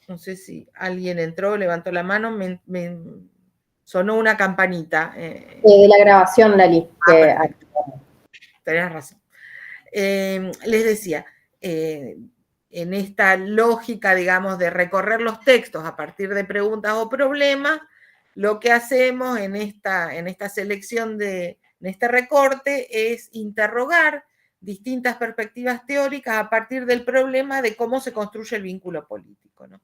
no sé si alguien entró, levantó la mano, me sonó una campanita. De la grabación, Lali. Tenés razón. Les decía, en esta lógica, digamos, de recorrer los textos a partir de preguntas o problemas, lo que hacemos en esta selección, en este recorte, es interrogar distintas perspectivas teóricas a partir del problema de cómo se construye el vínculo político, ¿no?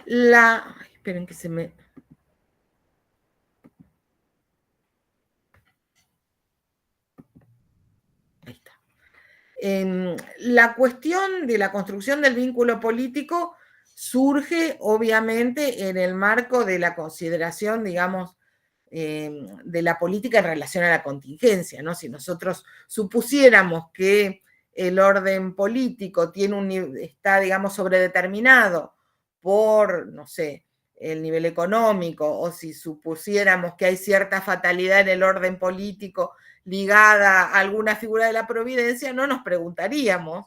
Esperen que se me... Ahí está. La cuestión de la construcción del vínculo político surge, obviamente, en el marco de la consideración, digamos, de la política en relación a la contingencia, ¿no? Si nosotros supusiéramos que el orden político está, digamos, sobredeterminado por, no sé, el nivel económico, o si supusiéramos que hay cierta fatalidad en el orden político ligada a alguna figura de la providencia, no nos preguntaríamos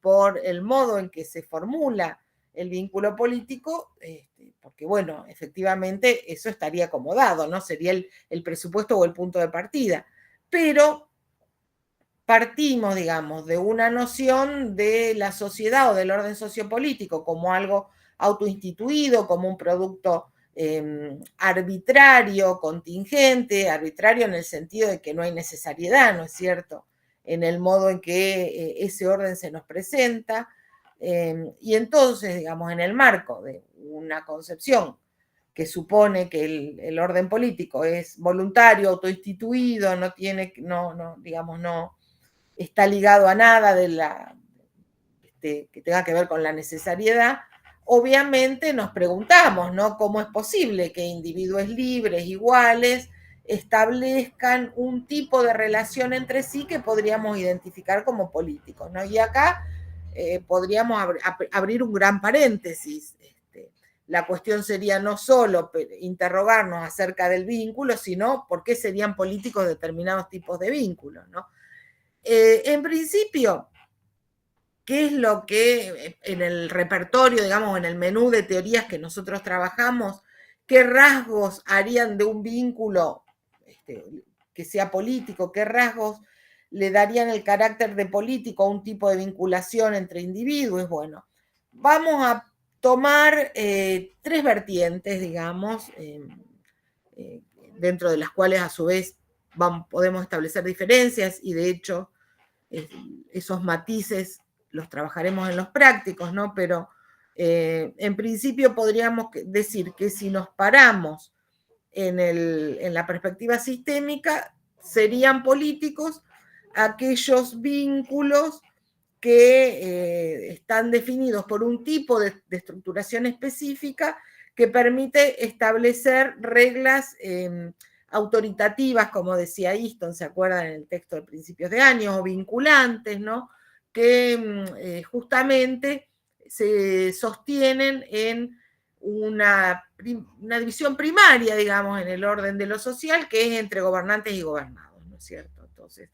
por el modo en que se formula el vínculo político, porque, bueno, efectivamente eso estaría acomodado, ¿no? Sería el presupuesto o el punto de partida. Pero partimos, digamos, de una noción de la sociedad o del orden sociopolítico como algo autoinstituido, como un producto arbitrario, contingente, arbitrario en el sentido de que no hay necesariedad, ¿no es cierto?, en el modo en que ese orden se nos presenta. Y entonces, digamos, en el marco de una concepción que supone que el orden político es voluntario, autoinstituido, digamos, no está ligado a nada que tenga que ver con la necesariedad, obviamente nos preguntamos, ¿no?, cómo es posible que individuos libres, iguales, establezcan un tipo de relación entre sí que podríamos identificar como políticos, ¿no? Y acá podríamos abrir un gran paréntesis. La cuestión sería no solo interrogarnos acerca del vínculo, sino por qué serían políticos determinados tipos de vínculos, ¿no? En principio, ¿qué es lo que en el repertorio, digamos, en el menú de teorías que nosotros trabajamos, qué rasgos harían de un vínculo que sea político, qué rasgos le darían el carácter de político a un tipo de vinculación entre individuos? Bueno, vamos a tomar tres vertientes, digamos, dentro de las cuales a su vez podemos establecer diferencias, y de hecho esos matices los trabajaremos en los prácticos, ¿no? Pero en principio podríamos decir que si nos paramos en la perspectiva sistémica, serían políticos aquellos vínculos que están definidos por un tipo de estructuración específica que permite establecer reglas autoritativas, como decía Easton, ¿se acuerdan en el texto de principios de año? O vinculantes, ¿no?, que justamente se sostienen en una división primaria, digamos, en el orden de lo social, que es entre gobernantes y gobernados, ¿no es cierto? Entonces,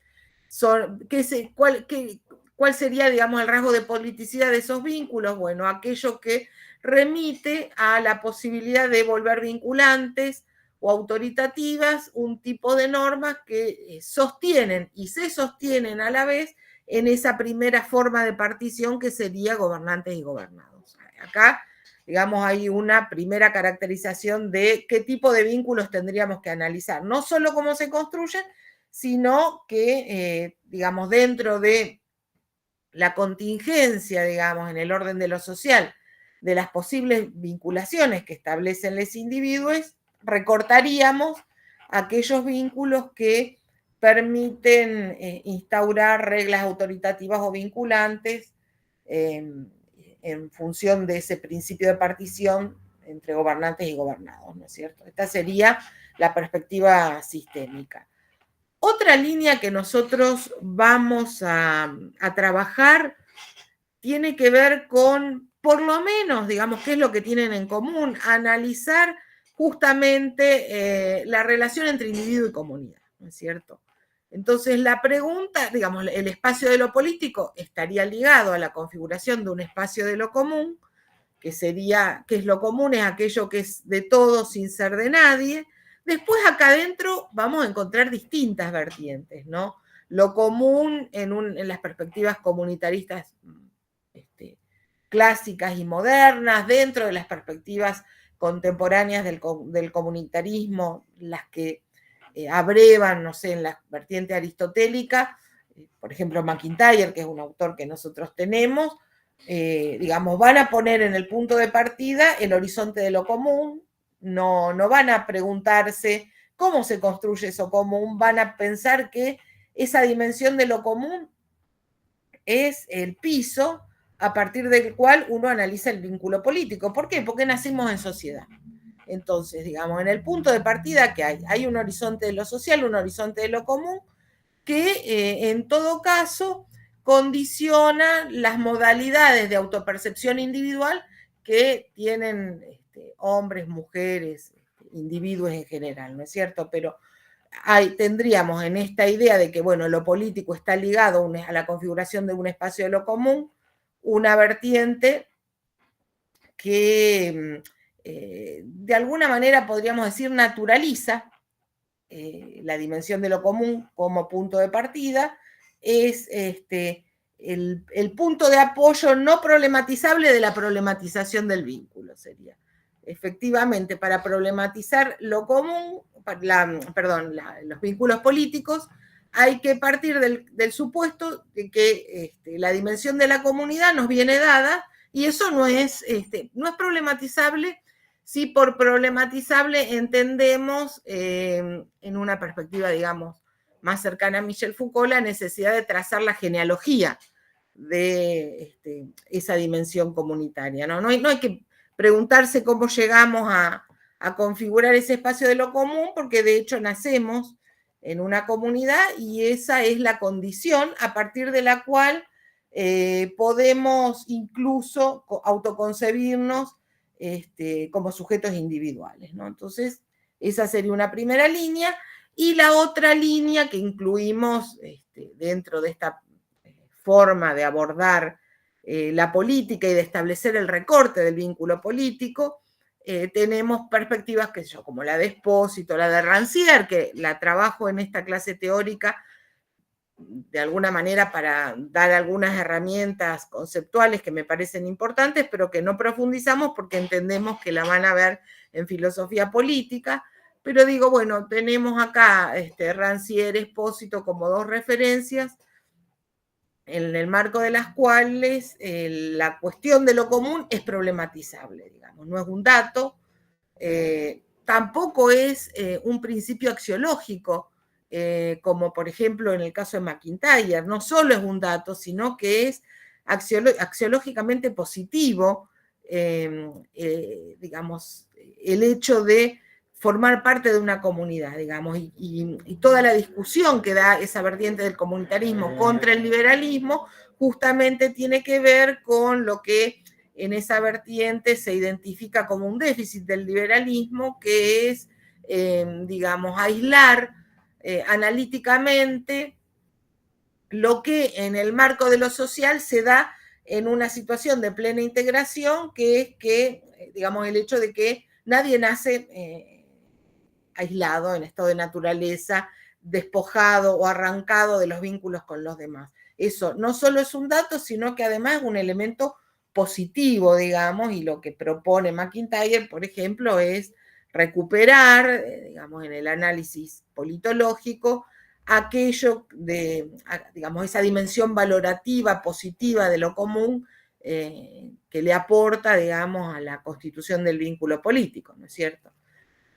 ¿cuál sería, digamos, el rasgo de politicidad de esos vínculos? Bueno, aquello que remite a la posibilidad de volver vinculantes o autoritativas un tipo de normas que sostienen y se sostienen a la vez en esa primera forma de partición que sería gobernantes y gobernados. Acá, digamos, hay una primera caracterización de qué tipo de vínculos tendríamos que analizar, no solo cómo se construyen, sino que, digamos, dentro de la contingencia, digamos, en el orden de lo social, de las posibles vinculaciones que establecen los individuos, recortaríamos aquellos vínculos que permiten instaurar reglas autoritativas o vinculantes en función de ese principio de partición entre gobernantes y gobernados, ¿no es cierto? Esta sería la perspectiva sistémica. Otra línea que nosotros vamos a trabajar tiene que ver con, por lo menos, digamos, qué es lo que tienen en común, analizar justamente la relación entre individuo y comunidad, ¿no es cierto? Entonces la pregunta, digamos, el espacio de lo político estaría ligado a la configuración de un espacio de lo común, que sería, ¿qué es lo común? Es aquello que es de todos sin ser de nadie. Después acá adentro vamos a encontrar distintas vertientes, ¿no? Lo común en las perspectivas comunitaristas clásicas y modernas, dentro de las perspectivas contemporáneas del comunitarismo, las que abrevan, no sé, en la vertiente aristotélica, por ejemplo, MacIntyre, que es un autor que nosotros tenemos, digamos, van a poner en el punto de partida el horizonte de lo común, no van a preguntarse cómo se construye eso común, van a pensar que esa dimensión de lo común es el piso a partir del cual uno analiza el vínculo político. ¿Por qué? Porque nacimos en sociedad. Entonces, digamos, en el punto de partida que hay un horizonte de lo social, un horizonte de lo común, que en todo caso condiciona las modalidades de autopercepción individual que tienen hombres, mujeres, individuos en general, ¿no es cierto? Pero tendríamos en esta idea de que, bueno, lo político está ligado a la configuración de un espacio de lo común, una vertiente que de alguna manera podríamos decir naturaliza la dimensión de lo común como punto de partida, es el punto de apoyo no problematizable de la problematización del vínculo, sería. Efectivamente, para problematizar lo común, los vínculos políticos, hay que partir del supuesto de que la dimensión de la comunidad nos viene dada y eso no es problematizable si por problematizable entendemos en una perspectiva, digamos, más cercana a Michel Foucault, la necesidad de trazar la genealogía de esa dimensión comunitaria. No hay que preguntarse cómo llegamos a configurar ese espacio de lo común, porque de hecho nacemos en una comunidad y esa es la condición a partir de la cual podemos incluso autoconcebirnos como sujetos individuales, ¿no? Entonces, esa sería una primera línea. Y la otra línea que incluimos dentro de esta forma de abordar la política y de establecer el recorte del vínculo político, tenemos perspectivas que yo, como la de Espósito, la de Rancière, que la trabajo en esta clase teórica de alguna manera para dar algunas herramientas conceptuales que me parecen importantes, pero que no profundizamos porque entendemos que la van a ver en filosofía política. Pero digo, bueno, tenemos acá Rancière, Espósito como dos referencias en el marco de las cuales la cuestión de lo común es problematizable, digamos, no es un dato, tampoco es un principio axiológico, como por ejemplo en el caso de MacIntyre, no solo es un dato, sino que es axiológicamente positivo, digamos, el hecho de formar parte de una comunidad, digamos, y toda la discusión que da esa vertiente del comunitarismo contra el liberalismo justamente tiene que ver con lo que en esa vertiente se identifica como un déficit del liberalismo, que es, digamos, aislar analíticamente lo que en el marco de lo social se da en una situación de plena integración, que es que, digamos, el hecho de que nadie nace aislado, en estado de naturaleza, despojado o arrancado de los vínculos con los demás. Eso no solo es un dato, sino que además es un elemento positivo, digamos, y lo que propone MacIntyre, por ejemplo, es recuperar, digamos, en el análisis politológico, aquello de, digamos, esa dimensión valorativa, positiva de lo común que le aporta, digamos, a la constitución del vínculo político, ¿no es cierto?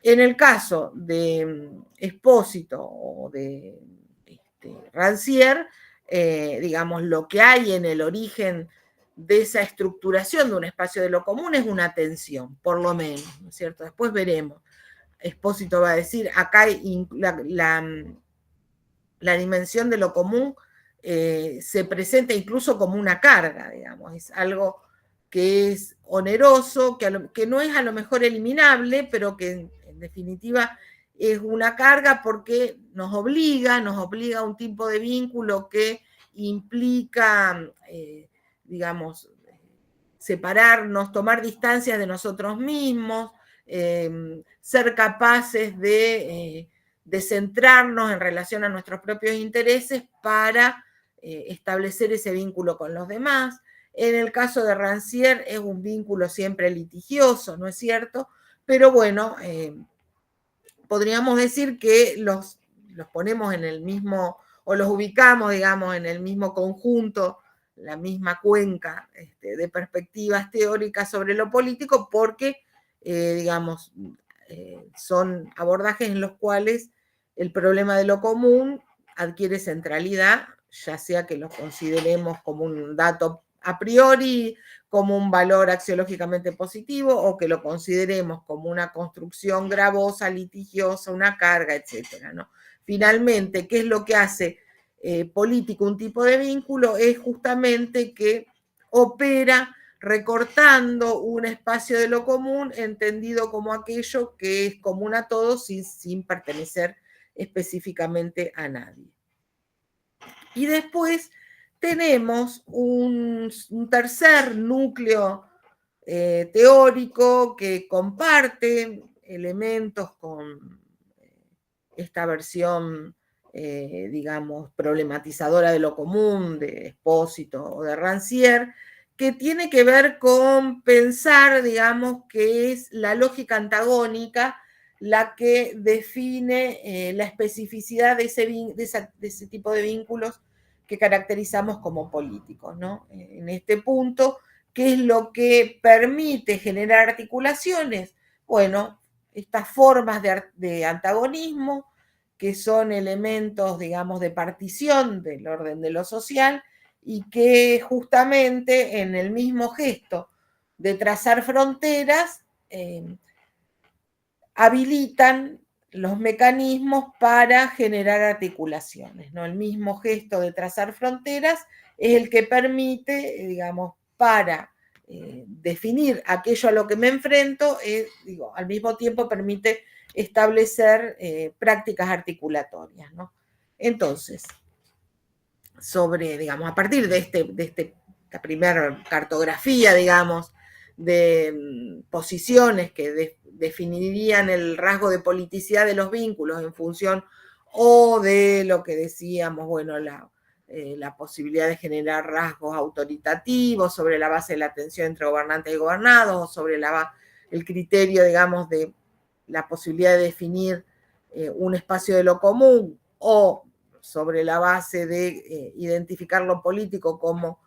En el caso de Espósito o de Rancière, digamos, lo que hay en el origen de esa estructuración de un espacio de lo común es una tensión, por lo menos, ¿no es cierto? Después veremos. Espósito va a decir, acá la dimensión de lo común se presenta incluso como una carga, digamos, es algo que es oneroso, que no es a lo mejor eliminable, pero que en definitiva es una carga porque nos obliga a un tipo de vínculo que implica, digamos, separarnos, tomar distancias de nosotros mismos, ser capaces de centrarnos en relación a nuestros propios intereses para establecer ese vínculo con los demás. En el caso de Rancière es un vínculo siempre litigioso, ¿no es cierto? Pero bueno, podríamos decir que los ponemos en el mismo, o los ubicamos, digamos, en el mismo conjunto, la misma cuenca de perspectivas teóricas sobre lo político, porque, digamos, son abordajes en los cuales el problema de lo común adquiere centralidad, ya sea que los consideremos como un dato a priori, como un valor axiológicamente positivo, o que lo consideremos como una construcción gravosa, litigiosa, una carga, etcétera, ¿no? Finalmente, ¿qué es lo que hace político un tipo de vínculo? Es justamente que opera recortando un espacio de lo común, entendido como aquello que es común a todos sin pertenecer específicamente a nadie. Y después tenemos un tercer núcleo teórico que comparte elementos con esta versión, digamos, problematizadora de lo común, de Espósito o de Rancière, que tiene que ver con pensar, digamos, que es la lógica antagónica la que define la especificidad de ese tipo de vínculos que caracterizamos como políticos, ¿no? En este punto, ¿qué es lo que permite generar articulaciones? Bueno, estas formas de antagonismo, que son elementos, digamos, de partición del orden de lo social, y que justamente en el mismo gesto de trazar fronteras, habilitan los mecanismos para generar articulaciones, ¿no? El mismo gesto de trazar fronteras es el que permite, digamos, para definir aquello a lo que me enfrento, digo, al mismo tiempo permite establecer prácticas articulatorias, ¿no? Entonces, digamos, a partir de esta primera cartografía, digamos, de posiciones que definirían el rasgo de politicidad de los vínculos en función o de lo que decíamos, bueno, la posibilidad de generar rasgos autoritativos sobre la base de la tensión entre gobernantes y gobernados, o sobre el criterio, digamos, de la posibilidad de definir un espacio de lo común, o sobre la base de identificar lo político como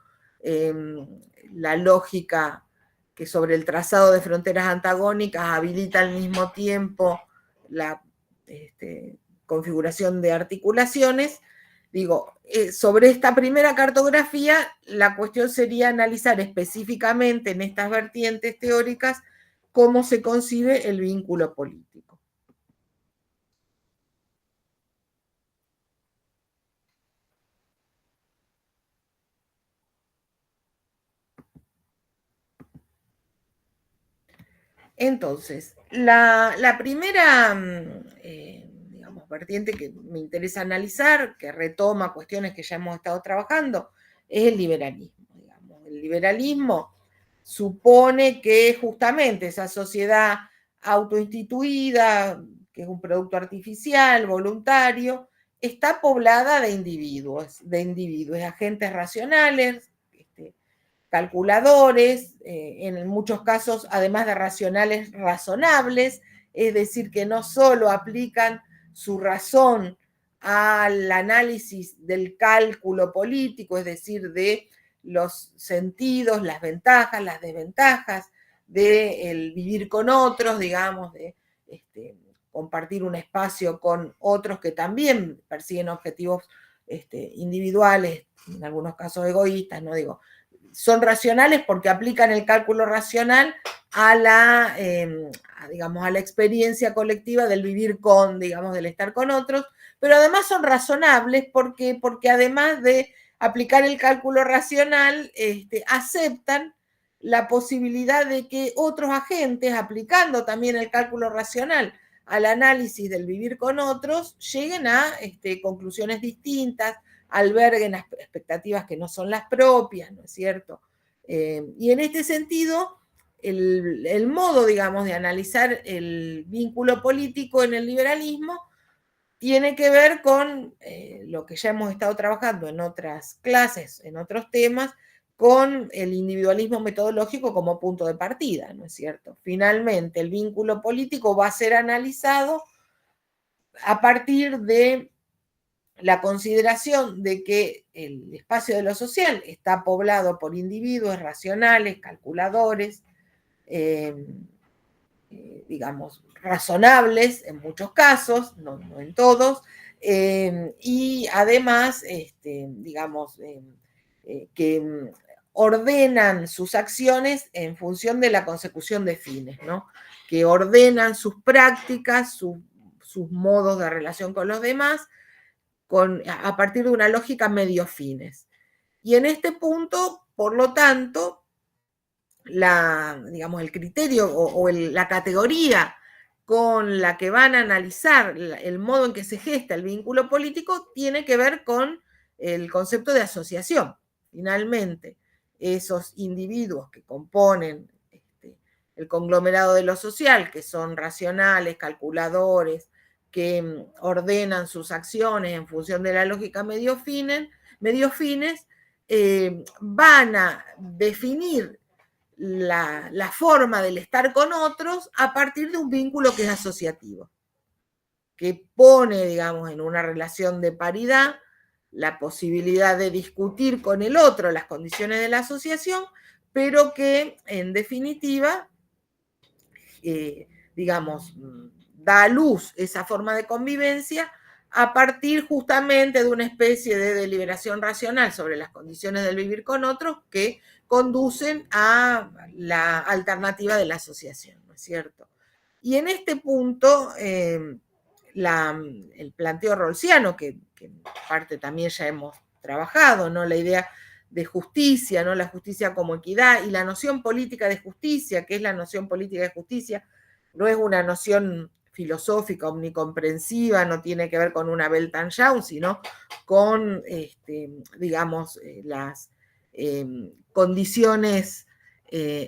la lógica que sobre el trazado de fronteras antagónicas habilita al mismo tiempo la configuración de articulaciones. Digo, sobre esta primera cartografía, la cuestión sería analizar específicamente en estas vertientes teóricas cómo se concibe el vínculo político. Entonces, la primera, digamos, vertiente que me interesa analizar, que retoma cuestiones que ya hemos estado trabajando, es el liberalismo. Digamos. El liberalismo supone que justamente esa sociedad autoinstituida, que es un producto artificial, voluntario, está poblada de individuos, agentes racionales, calculadores, en muchos casos, además de racionales, razonables, es decir, que no solo aplican su razón al análisis del cálculo político, es decir, de los sentidos, las ventajas, las desventajas del vivir con otros, digamos, de compartir un espacio con otros que también persiguen objetivos individuales, en algunos casos egoístas, no digo, son racionales porque aplican el cálculo racional a digamos, a la experiencia colectiva del vivir con, digamos, del estar con otros, pero además son razonables porque además de aplicar el cálculo racional, aceptan la posibilidad de que otros agentes, aplicando también el cálculo racional al análisis del vivir con otros, lleguen a conclusiones distintas, alberguen expectativas que no son las propias, ¿no es cierto? Y en este sentido, el modo, digamos, de analizar el vínculo político en el liberalismo tiene que ver con lo que ya hemos estado trabajando en otras clases, en otros temas, con el individualismo metodológico como punto de partida, ¿no es cierto? Finalmente, el vínculo político va a ser analizado a partir de la consideración de que el espacio de lo social está poblado por individuos racionales, calculadores, digamos, razonables en muchos casos, no en todos, y además, digamos, que ordenan sus acciones en función de la consecución de fines, ¿no? Que ordenan sus prácticas, sus modos de relación con los demás, a partir de una lógica medio fines. Y en este punto, por lo tanto, digamos, el criterio o la categoría con la que van a analizar el modo en que se gesta el vínculo político tiene que ver con el concepto de asociación. Finalmente, esos individuos que componen el conglomerado de lo social, que son racionales, calculadores, que ordenan sus acciones en función de la lógica medio fines, van a definir la forma del estar con otros a partir de un vínculo que es asociativo, que pone, digamos, en una relación de paridad la posibilidad de discutir con el otro las condiciones de la asociación, pero que en definitiva, digamos, da a luz esa forma de convivencia a partir justamente de una especie de deliberación racional sobre las condiciones del vivir con otros que conducen a la alternativa de la asociación, ¿no es cierto? Y en este punto, el planteo rawlsiano, que en parte también ya hemos trabajado, ¿no? La idea de justicia, ¿no? La justicia como equidad y la noción política de justicia, que es la noción política de justicia, no es una noción filosófica omnicomprensiva, no tiene que ver con una Weltanschauung, sino con, digamos, las condiciones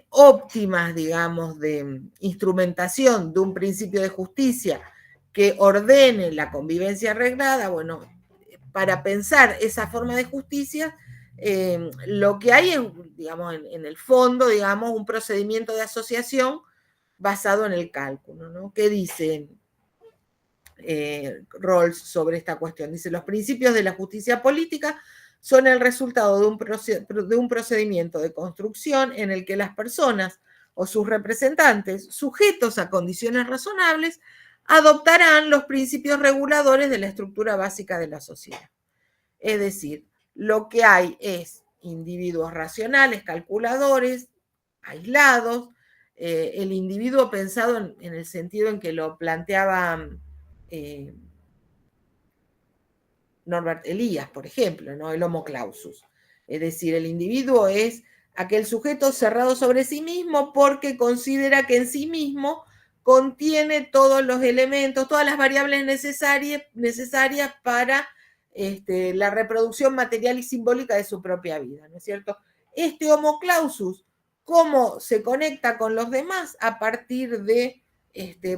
óptimas, digamos, de instrumentación de un principio de justicia que ordene la convivencia arreglada. Bueno, para pensar esa forma de justicia, lo que hay es, digamos, en el fondo, digamos, un procedimiento de asociación basado en el cálculo, ¿no? ¿Qué dice Rawls sobre esta cuestión? Dice, los principios de la justicia política son el resultado de un procedimiento de construcción en el que las personas o sus representantes, sujetos a condiciones razonables, adoptarán los principios reguladores de la estructura básica de la sociedad. Es decir, lo que hay es individuos racionales, calculadores, aislados, el individuo pensado en el sentido en que lo planteaba Norbert Elias, por ejemplo, ¿no? El homo clausus. Es decir, el individuo es aquel sujeto cerrado sobre sí mismo porque considera que en sí mismo contiene todos los elementos, todas las variables necesarias para la reproducción material y simbólica de su propia vida, ¿no es cierto? Este homo clausus, ¿cómo se conecta con los demás? A partir de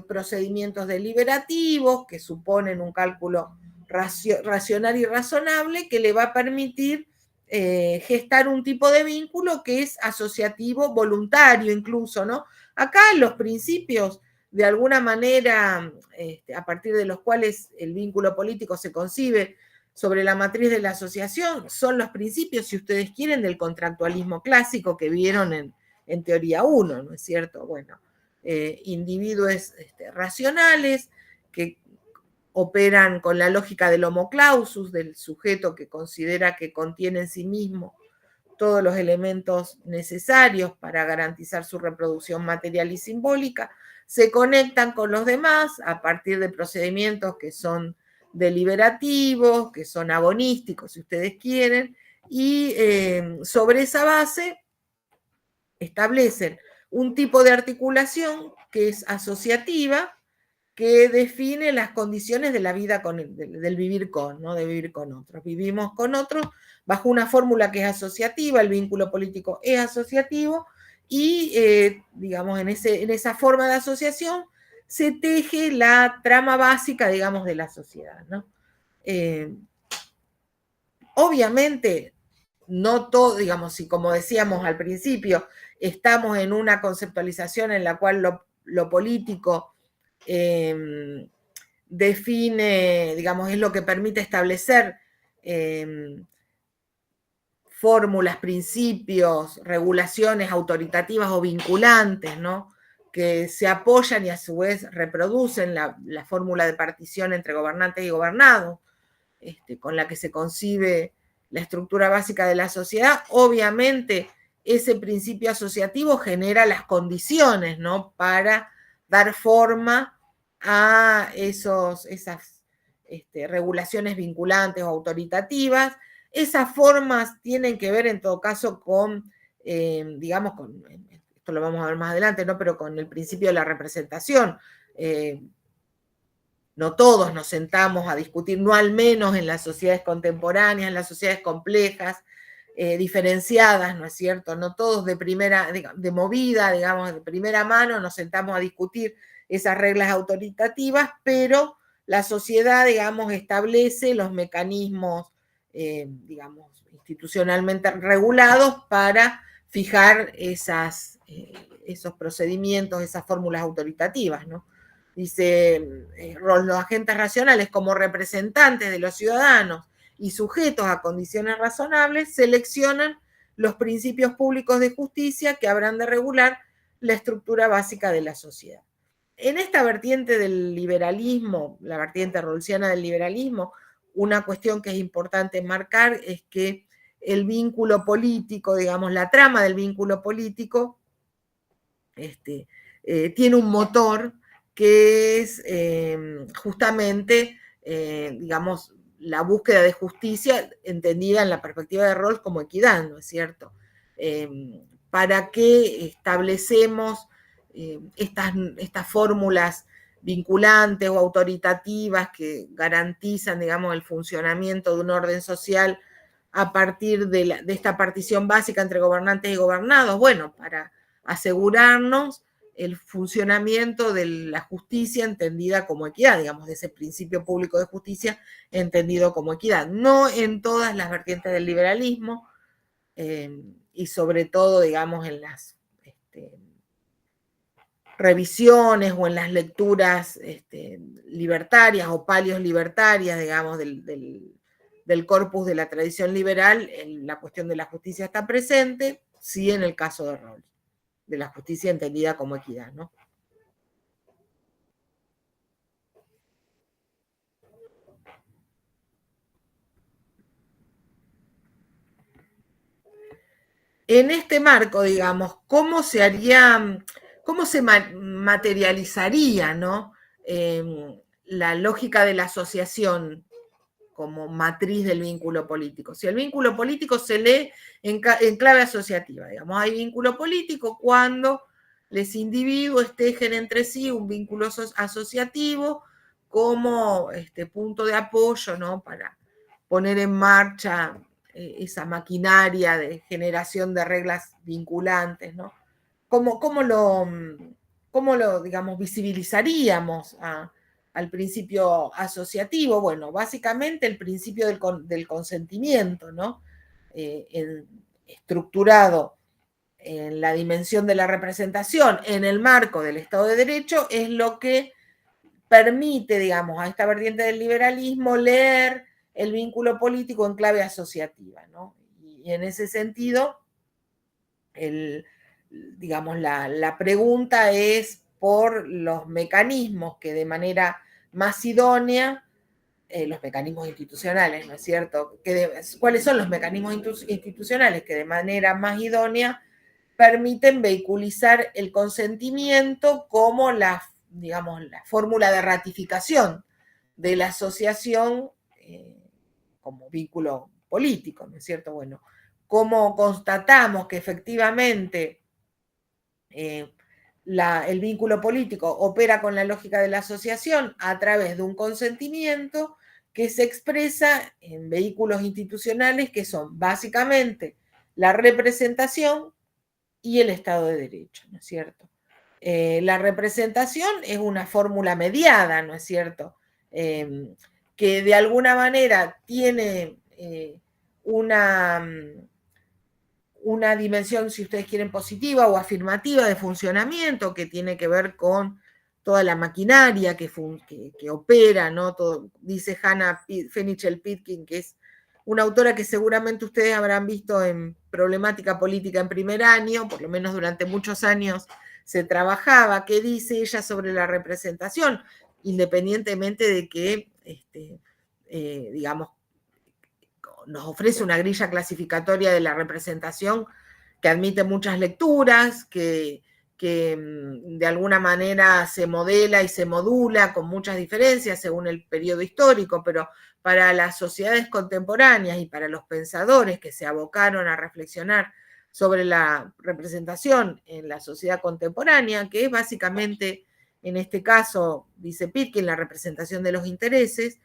procedimientos deliberativos que suponen un cálculo racional y razonable que le va a permitir gestar un tipo de vínculo que es asociativo, voluntario incluso, ¿no? Acá los principios, de alguna manera, a partir de los cuales el vínculo político se concibe sobre la matriz de la asociación, son los principios, si ustedes quieren, del contractualismo clásico que vieron en teoría 1, ¿no es cierto? Bueno, individuos racionales que operan con la lógica del homo clausus, del sujeto que considera que contiene en sí mismo todos los elementos necesarios para garantizar su reproducción material y simbólica, se conectan con los demás a partir de procedimientos que son deliberativos, que son agonísticos, si ustedes quieren, y sobre esa base establecen un tipo de articulación que es asociativa, que define las condiciones de la vida del vivir con, ¿no? De vivir con otros. Vivimos con otros bajo una fórmula que es asociativa, el vínculo político es asociativo, y digamos, en esa forma de asociación se teje la trama básica, digamos, de la sociedad, ¿no? Obviamente, no todo, digamos, si como decíamos al principio, estamos en una conceptualización en la cual lo político define, digamos, es lo que permite establecer fórmulas, principios, regulaciones autoritativas o vinculantes, ¿no? Que se apoyan y a su vez reproducen la fórmula de partición entre gobernantes y gobernados, con la que se concibe la estructura básica de la sociedad. Obviamente, ese principio asociativo genera las condiciones, ¿no? Para dar forma a esas regulaciones vinculantes o autoritativas. Esas formas tienen que ver en todo caso con, digamos, esto lo vamos a ver más adelante, ¿no? Pero con el principio de la representación. No todos nos sentamos a discutir, no al menos en las sociedades contemporáneas, en las sociedades complejas, diferenciadas, ¿no es cierto? No todos de movida, digamos, de primera mano nos sentamos a discutir esas reglas autoritativas, pero la sociedad, digamos, establece los mecanismos, digamos, institucionalmente regulados para fijar esos procedimientos, esas fórmulas autoritativas, ¿no? Dice, los agentes racionales como representantes de los ciudadanos y sujetos a condiciones razonables seleccionan los principios públicos de justicia que habrán de regular la estructura básica de la sociedad. En esta vertiente del liberalismo, la vertiente rawlsiana del liberalismo, una cuestión que es importante marcar es que el vínculo político, digamos, la trama del vínculo político, tiene un motor que es justamente, digamos, la búsqueda de justicia entendida en la perspectiva de Rawls como equidad, ¿no es cierto? ¿Para qué establecemos estas fórmulas vinculantes o autoritativas que garantizan, digamos, el funcionamiento de un orden social a partir de esta partición básica entre gobernantes y gobernados? Bueno, para asegurarnos el funcionamiento de la justicia entendida como equidad, digamos, de ese principio público de justicia entendido como equidad. No en todas las vertientes del liberalismo, y sobre todo, digamos, en las revisiones o en las lecturas libertarias o palios libertarias, digamos, del corpus de la tradición liberal, la cuestión de la justicia está presente, sí, en el caso de Rawls, de la justicia entendida como equidad, ¿no? En este marco, digamos, ¿cómo se materializaría, ¿no? La lógica de la asociación como matriz del vínculo político? Si el vínculo político se lee en clave asociativa, digamos, hay vínculo político cuando los individuos tejen entre sí un vínculo asociativo como punto de apoyo, ¿no? Para poner en marcha esa maquinaria de generación de reglas vinculantes, ¿no? ¿Cómo lo, digamos, visibilizaríamos al principio asociativo? Bueno, básicamente el principio del consentimiento, ¿no? Estructurado en la dimensión de la representación en el marco del Estado de Derecho, es lo que permite, digamos, a esta vertiente del liberalismo leer el vínculo político en clave asociativa, ¿no? Y en ese sentido, digamos, la pregunta es por los mecanismos que de manera más idónea, los mecanismos institucionales, ¿no es cierto? ¿Cuáles son los mecanismos institucionales que de manera más idónea permiten vehiculizar el consentimiento como digamos, la fórmula de ratificación de la asociación como vínculo político, ¿no es cierto? Bueno, ¿cómo constatamos que efectivamente el vínculo político opera con la lógica de la asociación a través de un consentimiento que se expresa en vehículos institucionales que son básicamente la representación y el Estado de Derecho, ¿no es cierto? La representación es una fórmula mediada, ¿no es cierto? Que de alguna manera tiene una dimensión, si ustedes quieren, positiva o afirmativa de funcionamiento, que tiene que ver con toda la maquinaria que opera, ¿no? Todo, dice Hannah Fenichel-Pitkin, que es una autora que seguramente ustedes habrán visto en Problemática Política en primer año, por lo menos durante muchos años se trabajaba. ¿Qué dice ella sobre la representación? Independientemente de que, digamos, nos ofrece una grilla clasificatoria de la representación que admite muchas lecturas, que de alguna manera se modela y se modula con muchas diferencias según el periodo histórico, pero para las sociedades contemporáneas y para los pensadores que se abocaron a reflexionar sobre la representación en la sociedad contemporánea, que es básicamente, en este caso, dice Pitkin, la representación de los intereses.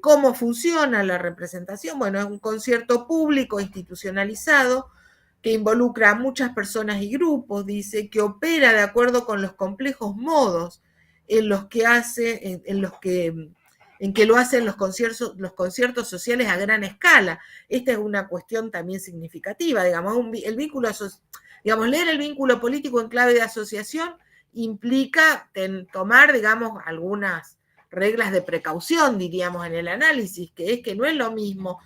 ¿Cómo funciona la representación? Bueno, es un concierto público institucionalizado que involucra a muchas personas y grupos, dice, que opera de acuerdo con los complejos modos en los que lo hacen los conciertos sociales a gran escala. Esta es una cuestión también significativa, digamos, leer el vínculo político en clave de asociación implica tomar, digamos, algunas reglas de precaución, diríamos, en el análisis, que es que no es lo mismo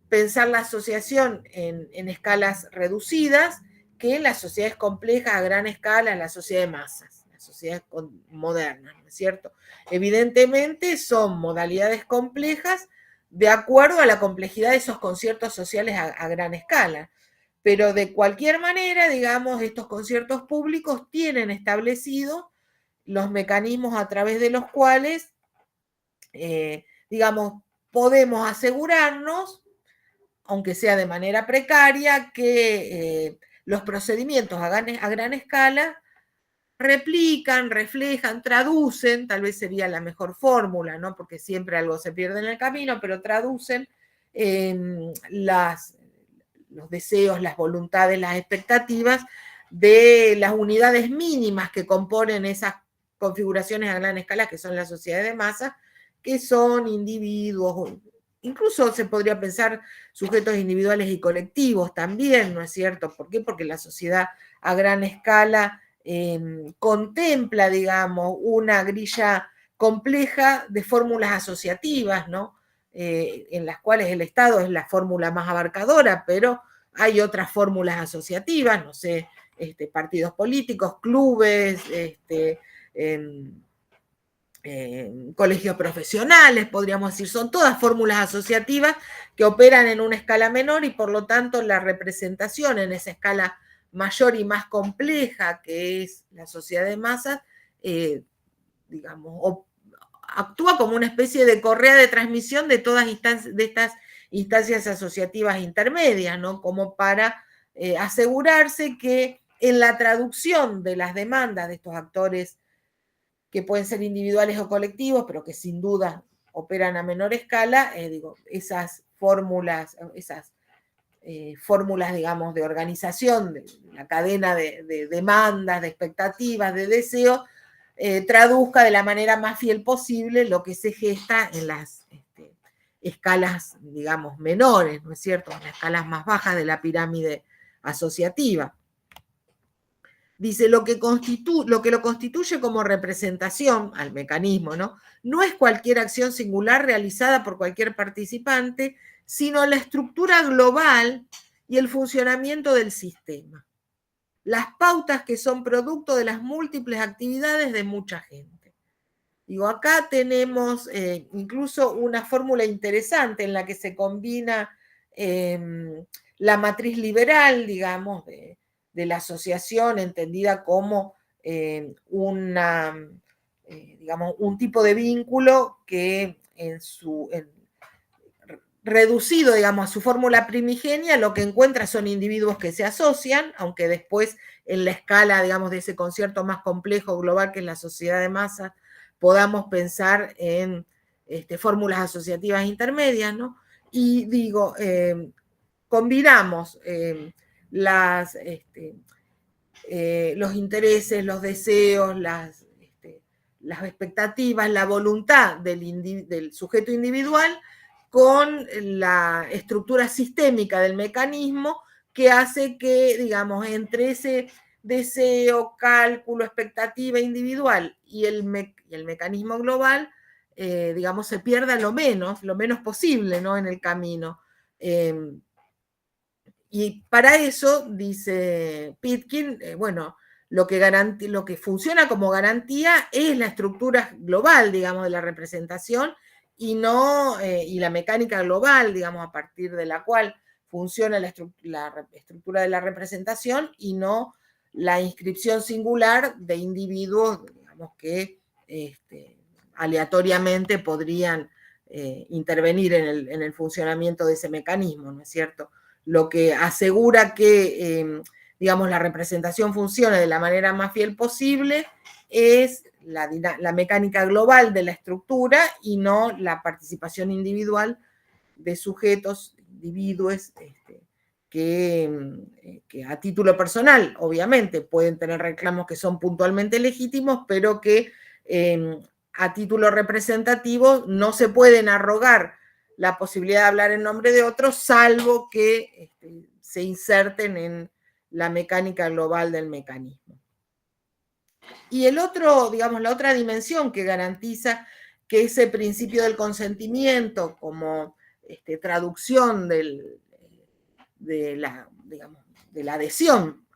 pensar la asociación en escalas reducidas que en las sociedades complejas a gran escala, en la sociedad de masas, las sociedades modernas, ¿no es cierto? Evidentemente son modalidades complejas de acuerdo a la complejidad de esos conciertos sociales a gran escala. Pero de cualquier manera, digamos, estos conciertos públicos tienen establecidos los mecanismos a través de los cuales, digamos, podemos asegurarnos, aunque sea de manera precaria, que los procedimientos a gran escala replican, reflejan, traducen, tal vez sería la mejor fórmula, ¿no? Porque siempre algo se pierde en el camino, pero traducen los deseos, las voluntades, las expectativas de las unidades mínimas que componen esas configuraciones a gran escala, que son las sociedades de masa, que son individuos, incluso se podría pensar sujetos individuales y colectivos también, ¿no es cierto? ¿Por qué? Porque la sociedad a gran escala contempla, digamos, una grilla compleja de fórmulas asociativas, ¿no? En las cuales el Estado es la fórmula más abarcadora, pero hay otras fórmulas asociativas, no sé, partidos políticos, clubes, colegios profesionales, podríamos decir, son todas fórmulas asociativas que operan en una escala menor y por lo tanto la representación en esa escala mayor y más compleja que es la sociedad de masas, digamos, actúa como una especie de correa de transmisión de todas estas instancias asociativas intermedias, ¿no? Como para asegurarse que en la traducción de las demandas de estos actores que pueden ser individuales o colectivos, pero que sin duda operan a menor escala, esas fórmulas, digamos, de organización, de la cadena de demandas, de expectativas, de deseos, traduzca de la manera más fiel posible lo que se gesta en las escalas, digamos, menores, ¿no es cierto? En las escalas más bajas de la pirámide asociativa. Dice, lo que lo constituye como representación al mecanismo, ¿no? No es cualquier acción singular realizada por cualquier participante, sino la estructura global y el funcionamiento del sistema. Las pautas que son producto de las múltiples actividades de mucha gente. Digo, acá tenemos incluso una fórmula interesante en la que se combina la matriz liberal, digamos, de la asociación, entendida como digamos, un tipo de vínculo que reducido, digamos, a su fórmula primigenia, lo que encuentra son individuos que se asocian, aunque después en la escala, digamos, de ese concierto más complejo global que es la sociedad de masas, podamos pensar en fórmulas asociativas intermedias, ¿no? Y digo, combinamos los intereses, los deseos, las expectativas, la voluntad del sujeto individual con la estructura sistémica del mecanismo que hace que, digamos, entre ese deseo, cálculo, expectativa individual y el mecanismo global, digamos, se pierda lo menos posible, ¿no? En el camino. Y para eso, dice Pitkin, bueno, lo que funciona como garantía es la estructura global, digamos, de la representación y no y la mecánica global, digamos, a partir de la cual funciona la estructura de la representación y no la inscripción singular de individuos, digamos, que aleatoriamente podrían intervenir en el funcionamiento de ese mecanismo, ¿no es cierto? Lo que asegura que, digamos, la representación funcione de la manera más fiel posible es la mecánica global de la estructura y no la participación individual de sujetos, individuos, que a título personal, obviamente, pueden tener reclamos que son puntualmente legítimos, pero que a título representativo no se pueden arrogar la posibilidad de hablar en nombre de otros, salvo que se inserten en la mecánica global del mecanismo. Y el otro, digamos, la otra dimensión que garantiza que ese principio del consentimiento como traducción de la adhesión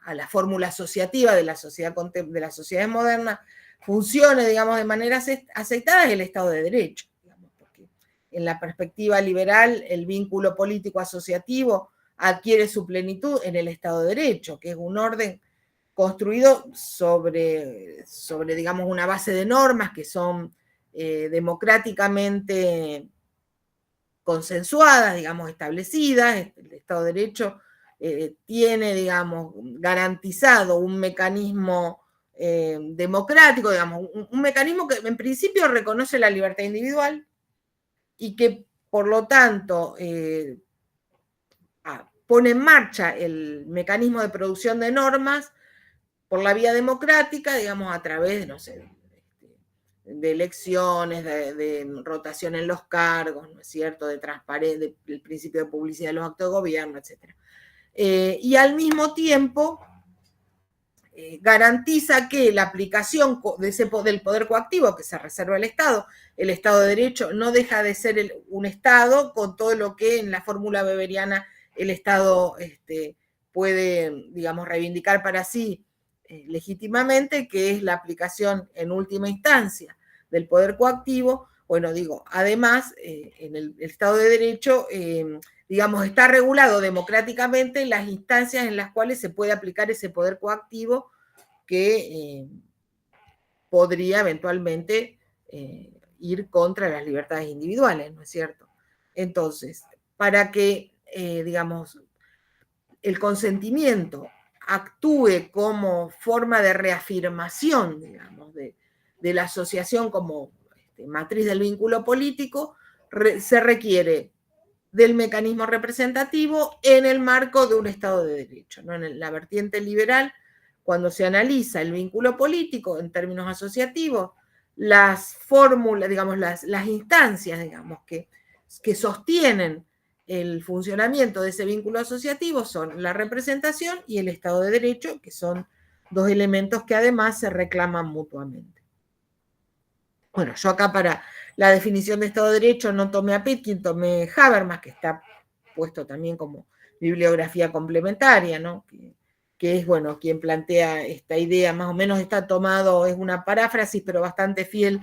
a la fórmula asociativa de la sociedad moderna funcione, digamos, de manera aceitada es el Estado de Derecho. Digamos, porque en la perspectiva liberal, el vínculo político asociativo adquiere su plenitud en el Estado de Derecho, que es un orden construido sobre digamos, una base de normas que son democráticamente consensuadas, digamos, establecidas. El Estado de Derecho tiene, digamos, garantizado un mecanismo democrático, digamos, un mecanismo que en principio reconoce la libertad individual y que, por lo tanto, pone en marcha el mecanismo de producción de normas por la vía democrática, digamos, a través de, no sé, de elecciones, de rotación en los cargos, ¿no es cierto?, de transparencia, del principio de publicidad de los actos de gobierno, etc. Y al mismo tiempo garantiza que la aplicación del poder coactivo que se reserva el Estado de Derecho, no deja de ser un Estado con todo lo que en la fórmula weberiana el Estado puede, digamos, reivindicar para sí legítimamente, que es la aplicación en última instancia del poder coactivo. Bueno, digo, además, en el Estado de Derecho, digamos, está regulado democráticamente las instancias en las cuales se puede aplicar ese poder coactivo que podría eventualmente ir contra las libertades individuales, ¿no es cierto? Entonces, para que, digamos, el consentimiento actúe como forma de reafirmación, digamos, de la asociación como matriz del vínculo político, se requiere del mecanismo representativo en el marco de un Estado de Derecho, ¿no? En la vertiente liberal, cuando se analiza el vínculo político en términos asociativos, las fórmulas, digamos, las instancias, digamos, que sostienen el funcionamiento de ese vínculo asociativo son la representación y el Estado de Derecho, que son dos elementos que además se reclaman mutuamente. Bueno, yo acá para la definición de Estado de Derecho no tomé a Pitkin, tomé Habermas, que está puesto también como bibliografía complementaria, ¿no? Que es, bueno, quien plantea esta idea, más o menos está tomado, es una paráfrasis, pero bastante fiel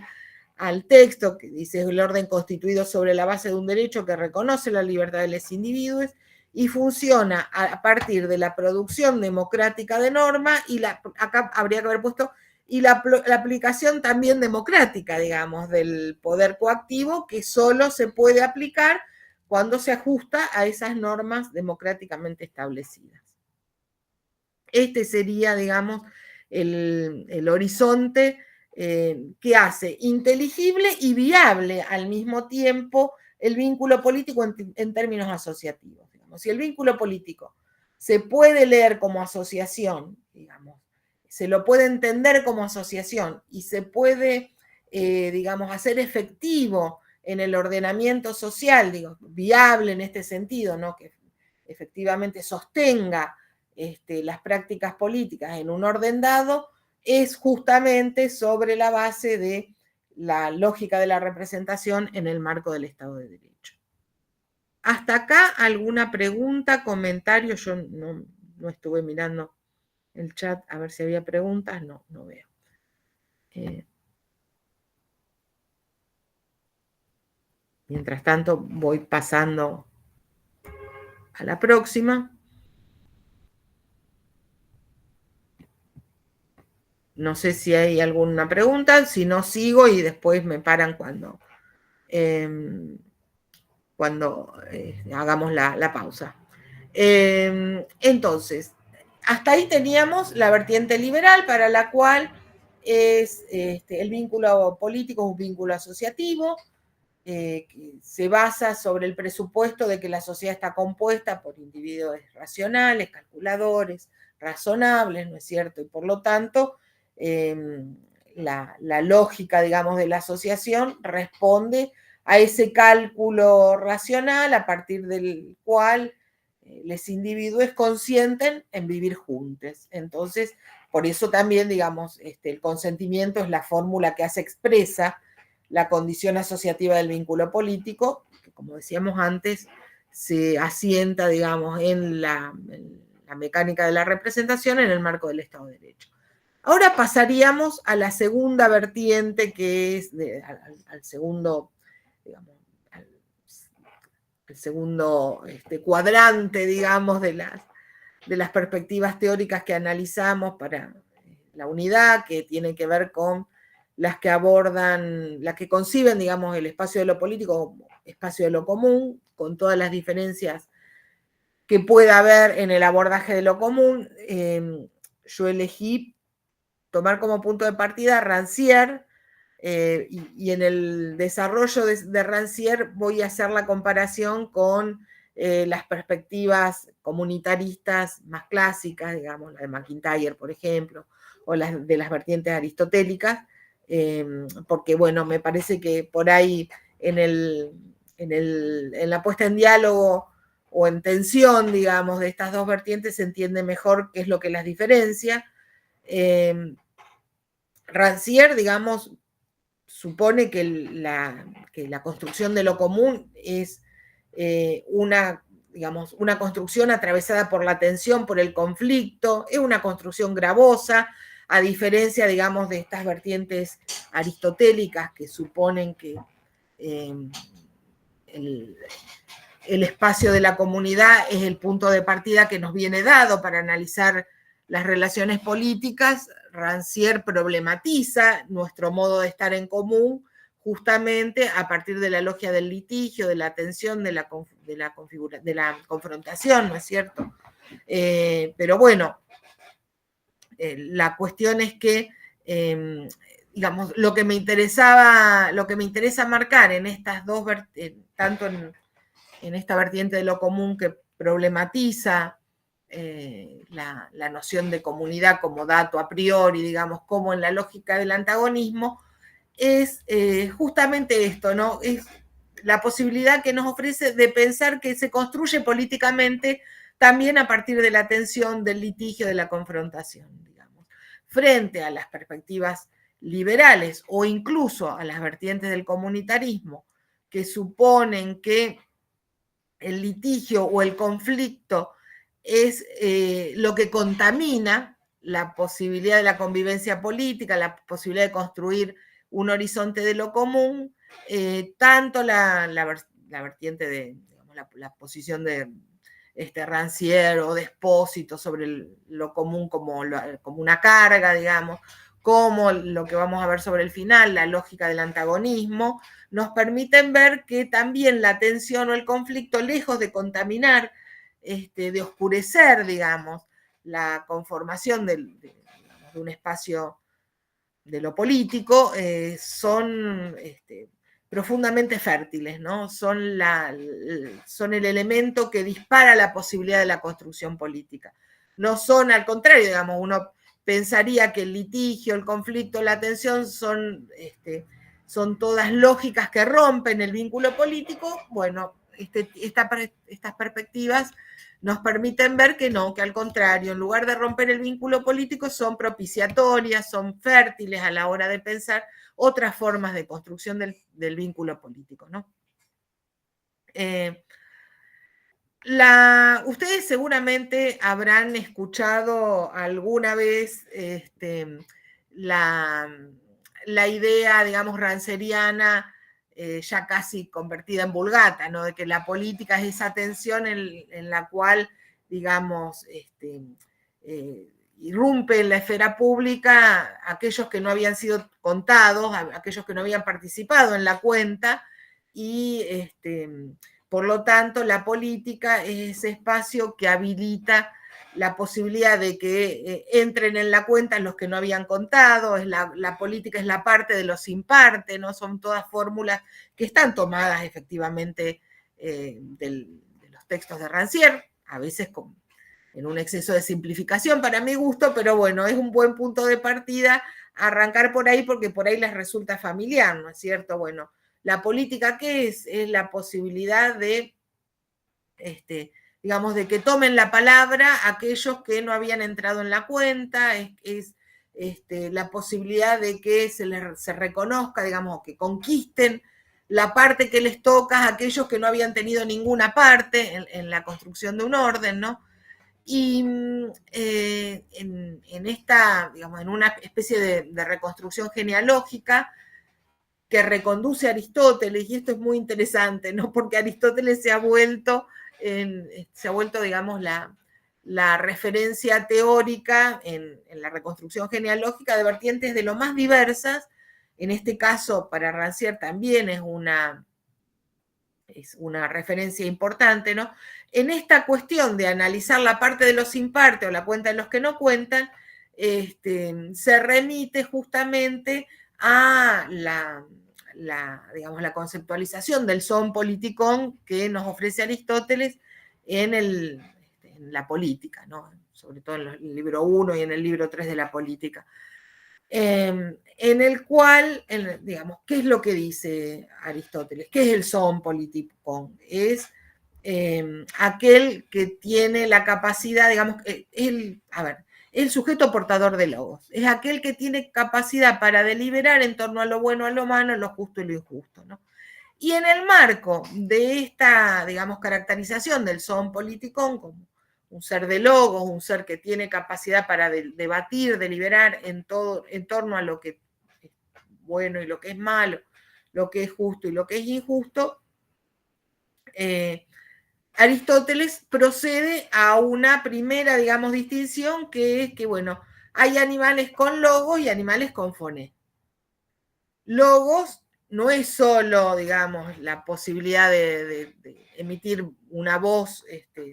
al texto, que dice: el orden constituido sobre la base de un derecho que reconoce la libertad de los individuos y funciona a partir de la producción democrática de normas, y acá habría que haber puesto, y la aplicación también democrática, digamos, del poder coactivo, que solo se puede aplicar cuando se ajusta a esas normas democráticamente establecidas. Este sería, digamos, el horizonte que hace inteligible y viable al mismo tiempo el vínculo político en términos asociativos. Digamos. Si el vínculo político se puede leer como asociación, digamos, se lo puede entender como asociación y se puede, digamos, hacer efectivo en el ordenamiento social, digo, viable en este sentido, ¿no? Que efectivamente sostenga las prácticas políticas en un orden dado, es justamente sobre la base de la lógica de la representación en el marco del Estado de Derecho. Hasta acá, ¿alguna pregunta, comentario? Yo no estuve mirando el chat a ver si había preguntas. No veo. Mientras tanto, voy pasando a la próxima. No sé si hay alguna pregunta, si no sigo y después me paran cuando hagamos la pausa. Entonces, hasta ahí teníamos la vertiente liberal, para la cual es el vínculo político, un vínculo asociativo, que se basa sobre el presupuesto de que la sociedad está compuesta por individuos racionales, calculadores, razonables, ¿no es cierto? Y por lo tanto, la lógica, digamos, de la asociación responde a ese cálculo racional a partir del cual los individuos consienten en vivir juntos. Entonces, por eso también, digamos, el consentimiento es la fórmula que hace expresa la condición asociativa del vínculo político, que como decíamos antes, se asienta, digamos, en la mecánica de la representación en el marco del Estado de Derecho. Ahora pasaríamos a la segunda vertiente, que es al segundo, digamos, el segundo cuadrante, digamos, de las perspectivas teóricas que analizamos para la unidad, que tiene que ver con las que abordan, las que conciben, digamos, el espacio de lo político como espacio de lo común, con todas las diferencias que pueda haber en el abordaje de lo común. Yo elegí tomar como punto de partida Rancière, y en el desarrollo de Rancière voy a hacer la comparación con las perspectivas comunitaristas más clásicas, digamos, la de MacIntyre, por ejemplo, o las de las vertientes aristotélicas, porque, bueno, me parece que por ahí en la puesta en diálogo o en tensión, digamos, de estas dos vertientes se entiende mejor qué es lo que las diferencia. Rancière, digamos, supone que la construcción de lo común es una construcción atravesada por la tensión, por el conflicto, es una construcción gravosa, a diferencia, digamos, de estas vertientes aristotélicas que suponen que el espacio de la comunidad es el punto de partida que nos viene dado para analizar las relaciones políticas. Rancière problematiza nuestro modo de estar en común justamente a partir de la logia del litigio, de la tensión, de la confrontación, ¿no es cierto? Pero bueno, la cuestión es que, digamos, lo que me interesa marcar en estas dos, tanto en esta vertiente de lo común que problematiza la noción de comunidad como dato a priori, digamos, como en la lógica del antagonismo, es justamente esto, ¿no? Es la posibilidad que nos ofrece de pensar que se construye políticamente también a partir de la tensión, del litigio, de la confrontación, digamos. Frente a las perspectivas liberales o incluso a las vertientes del comunitarismo que suponen que el litigio o el conflicto es lo que contamina la posibilidad de la convivencia política, la posibilidad de construir un horizonte de lo común, tanto la vertiente de, digamos, la posición de Rancière o de Espósito sobre lo común como una carga, digamos, como lo que vamos a ver sobre el final, la lógica del antagonismo, nos permiten ver que también la tensión o el conflicto, lejos de contaminar, de oscurecer, digamos, la conformación de un espacio de lo político, son profundamente fértiles, ¿no? Son el elemento que dispara la posibilidad de la construcción política. No son, al contrario, digamos, uno pensaría que el litigio, el conflicto, la tensión son todas lógicas que rompen el vínculo político. Bueno, estas perspectivas nos permiten ver que no, que al contrario, en lugar de romper el vínculo político, son propiciatorias, son fértiles a la hora de pensar otras formas de construcción del vínculo político, ¿no? Ustedes seguramente habrán escuchado alguna vez la idea, digamos, ranceriana, ya casi convertida en vulgata, ¿no? De que la política es esa tensión en la cual, digamos, irrumpe en la esfera pública aquellos que no habían sido contados, aquellos que no habían participado en la cuenta, y por lo tanto la política es ese espacio que habilita la posibilidad de que entren en la cuenta los que no habían contado, la política es la parte de los sin parte, ¿no? Son todas fórmulas que están tomadas efectivamente de los textos de Rancière, a veces en un exceso de simplificación para mi gusto, pero bueno, es un buen punto de partida arrancar por ahí porque por ahí les resulta familiar, ¿no es cierto? Bueno, la política, ¿qué es? Es la posibilidad de digamos, de que tomen la palabra aquellos que no habían entrado en la cuenta, es la posibilidad de que se reconozca, digamos, que conquisten la parte que les toca a aquellos que no habían tenido ninguna parte en la construcción de un orden, ¿no? Y en esta, digamos, en una especie de reconstrucción genealógica que reconduce a Aristóteles, y esto es muy interesante, ¿no? Porque Aristóteles se ha vuelto, digamos, la referencia teórica en la reconstrucción genealógica de vertientes de lo más diversas. En este caso, para Rancière también es una referencia importante, ¿no? En esta cuestión de analizar la parte de los sin parte o la cuenta de los que no cuentan, se remite justamente a digamos, la conceptualización del son politicón que nos ofrece Aristóteles en la política, ¿no? Sobre todo en el libro 1 y en el libro 3 de la política. En el cual, digamos, ¿qué es lo que dice Aristóteles? ¿Qué es el son politikon? Es aquel que tiene la capacidad, digamos, el sujeto portador de logos, es aquel que tiene capacidad para deliberar en torno a lo bueno, a lo malo, lo justo y lo injusto, ¿no? Y en el marco de esta, digamos, caracterización del son politikon como un ser de logos, un ser que tiene capacidad para debatir, deliberar en torno a lo que es bueno y lo que es malo, lo que es justo y lo que es injusto, Aristóteles procede a una primera, digamos, distinción que es que, bueno, hay animales con logos y animales con foné. Logos no es solo, digamos, la posibilidad de emitir una voz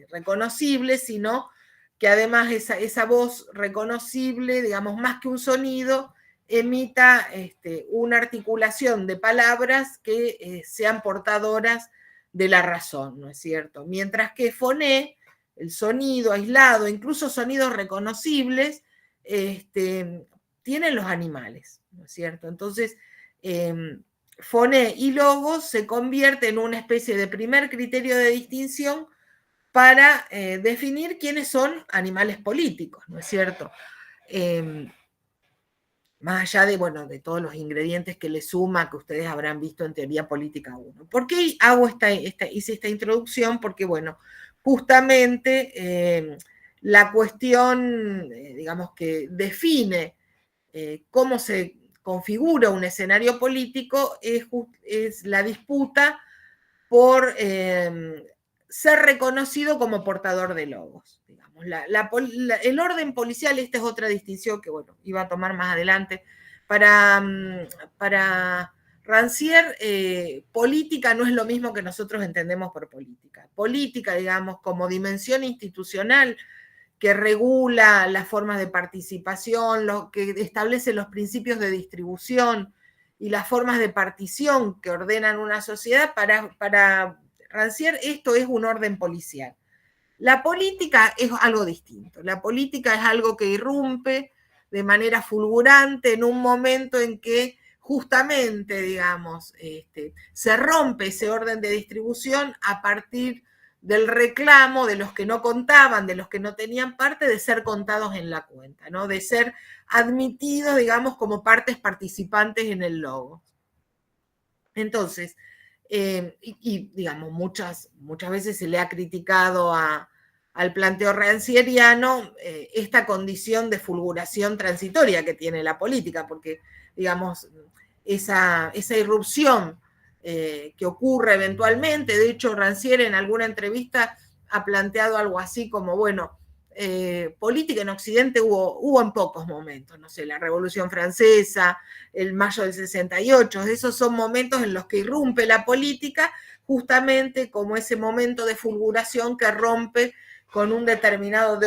reconocible, sino que además esa voz reconocible, digamos, más que un sonido, emita una articulación de palabras que sean portadoras de la razón, ¿no es cierto? Mientras que foné, el sonido aislado, incluso sonidos reconocibles, tienen los animales, ¿no es cierto? Entonces, foné y logos se convierte en una especie de primer criterio de distinción para definir quiénes son animales políticos, ¿no es cierto? Más allá de, bueno, de todos los ingredientes que le suma, que ustedes habrán visto en Teoría Política 1. ¿Por qué hice esta introducción? Porque, bueno, justamente la cuestión, digamos, que define cómo se configura un escenario político es la disputa por ser reconocido como portador de logos. Digamos. El orden policial, esta es otra distinción que, bueno, iba a tomar más adelante. Para Rancière, política no es lo mismo que nosotros entendemos por política. Política, digamos, como dimensión institucional que regula las formas de participación, lo que establece los principios de distribución y las formas de partición que ordenan una sociedad. Para Rancière esto es un orden policial. La política es algo distinto. La política es algo que irrumpe de manera fulgurante en un momento en que justamente, digamos, se rompe ese orden de distribución a partir del reclamo de los que no contaban, de los que no tenían parte, de ser contados en la cuenta, ¿no? De ser admitidos, digamos, como partes participantes en el logo. Entonces, digamos, muchas veces se le ha criticado al planteo rancieriano esta condición de fulguración transitoria que tiene la política, porque, digamos, esa irrupción que ocurre eventualmente, de hecho, Rancière en alguna entrevista ha planteado algo así como, bueno, política en Occidente hubo en pocos momentos, no sé, la Revolución Francesa, el mayo del 68, esos son momentos en los que irrumpe la política justamente como ese momento de fulguración que rompe con un determinado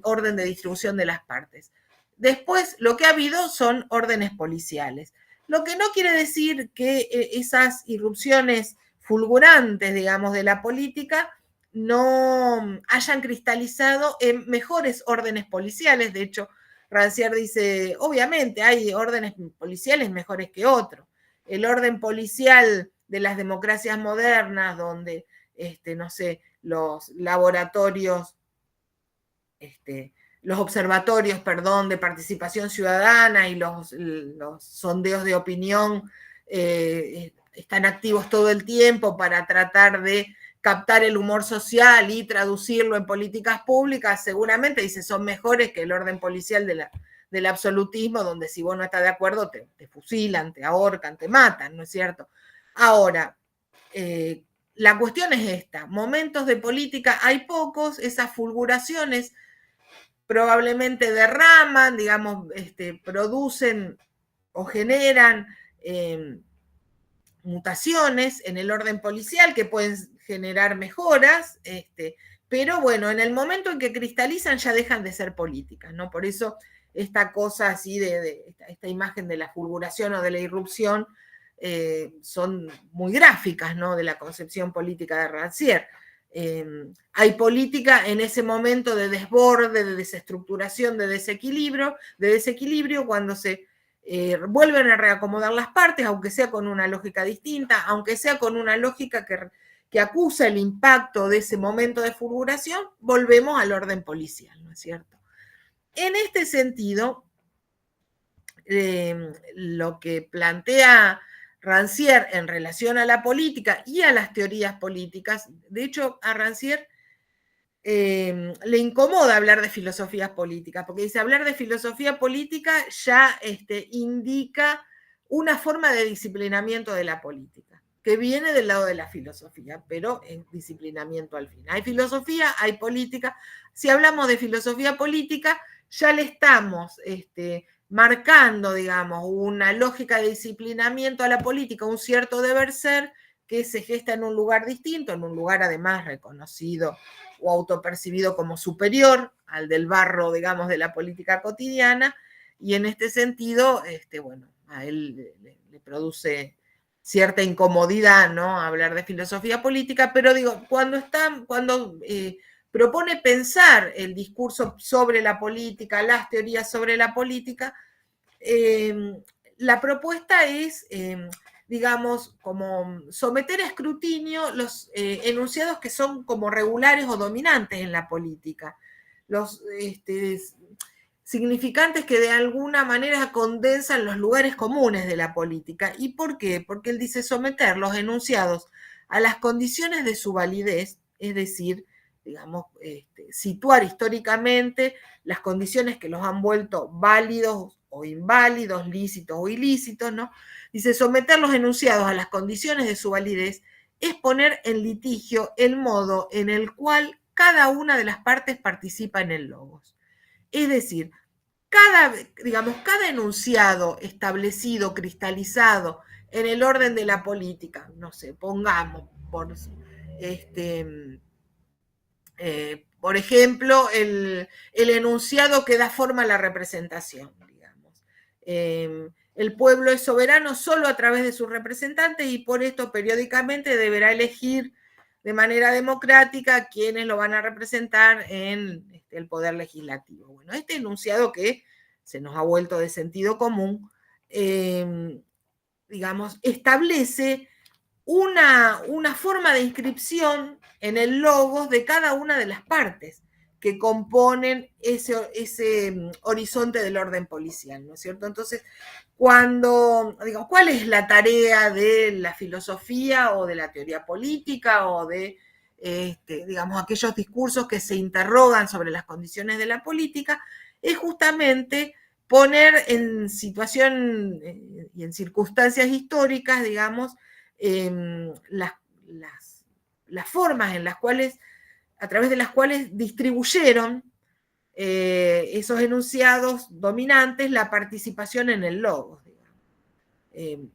orden de distribución de las partes. Después, lo que ha habido son órdenes policiales, lo que no quiere decir que esas irrupciones fulgurantes, digamos, de la política no hayan cristalizado en mejores órdenes policiales. De hecho, Rancière dice, obviamente hay órdenes policiales mejores que otros. El orden policial de las democracias modernas, donde, no sé, los laboratorios, los observatorios, perdón, de participación ciudadana y los sondeos de opinión están activos todo el tiempo para tratar de captar el humor social y traducirlo en políticas públicas, seguramente, dice, son mejores que el orden policial del absolutismo, donde si vos no estás de acuerdo te fusilan, te ahorcan, te matan, ¿no es cierto? Ahora, la cuestión es esta, momentos de política hay pocos, esas fulguraciones probablemente derraman, digamos, producen o generan mutaciones en el orden policial que pueden generar mejoras, pero bueno, en el momento en que cristalizan ya dejan de ser políticas, ¿no? Por eso esta cosa así esta imagen de la fulguración o de la irrupción son muy gráficas, ¿no? De la concepción política de Rancière. Hay política en ese momento de desborde, de desestructuración, de desequilibrio cuando se vuelven a reacomodar las partes, aunque sea con una lógica distinta, aunque sea con una lógica que acusa el impacto de ese momento de fulguración, volvemos al orden policial, ¿no es cierto? En este sentido, lo que plantea Rancière en relación a la política y a las teorías políticas, de hecho, a Rancière le incomoda hablar de filosofías políticas, porque dice, hablar de filosofía política ya indica una forma de disciplinamiento de la política, que viene del lado de la filosofía, pero es disciplinamiento al fin. Hay filosofía, hay política. Si hablamos de filosofía política, ya le estamos marcando, digamos, una lógica de disciplinamiento a la política, un cierto deber ser que se gesta en un lugar distinto, en un lugar además reconocido o autopercibido como superior al del barro, digamos, de la política cotidiana, y en este sentido, bueno, a él le produce cierta incomodidad, ¿no? Hablar de filosofía política, pero digo, cuando propone pensar el discurso sobre la política, las teorías sobre la política, la propuesta es, digamos, como someter a escrutinio los enunciados que son como regulares o dominantes en la política, los significantes que de alguna manera condensan los lugares comunes de la política. ¿Y por qué? Porque él dice someter los enunciados a las condiciones de su validez, es decir, digamos, situar históricamente las condiciones que los han vuelto válidos o inválidos, lícitos o ilícitos, ¿no? Dice, someter los enunciados a las condiciones de su validez es poner en litigio el modo en el cual cada una de las partes participa en el logos. Es decir, cada enunciado establecido, cristalizado en el orden de la política, no sé, pongamos por ejemplo, el enunciado que da forma a la representación, digamos. El pueblo es soberano solo a través de sus representantes y por esto periódicamente deberá elegir de manera democrática quienes lo van a representar en el poder legislativo. Bueno, este enunciado que se nos ha vuelto de sentido común, establece una forma de inscripción en el logos de cada una de las partes que componen ese horizonte del orden policial, ¿no es cierto? Entonces, ¿cuál es la tarea de la filosofía o de la teoría política o de, aquellos discursos que se interrogan sobre las condiciones de la política? Es justamente poner en situación y en circunstancias históricas, digamos, las formas en las cuales, a través de las cuales distribuyeron esos enunciados dominantes la participación en el logos. El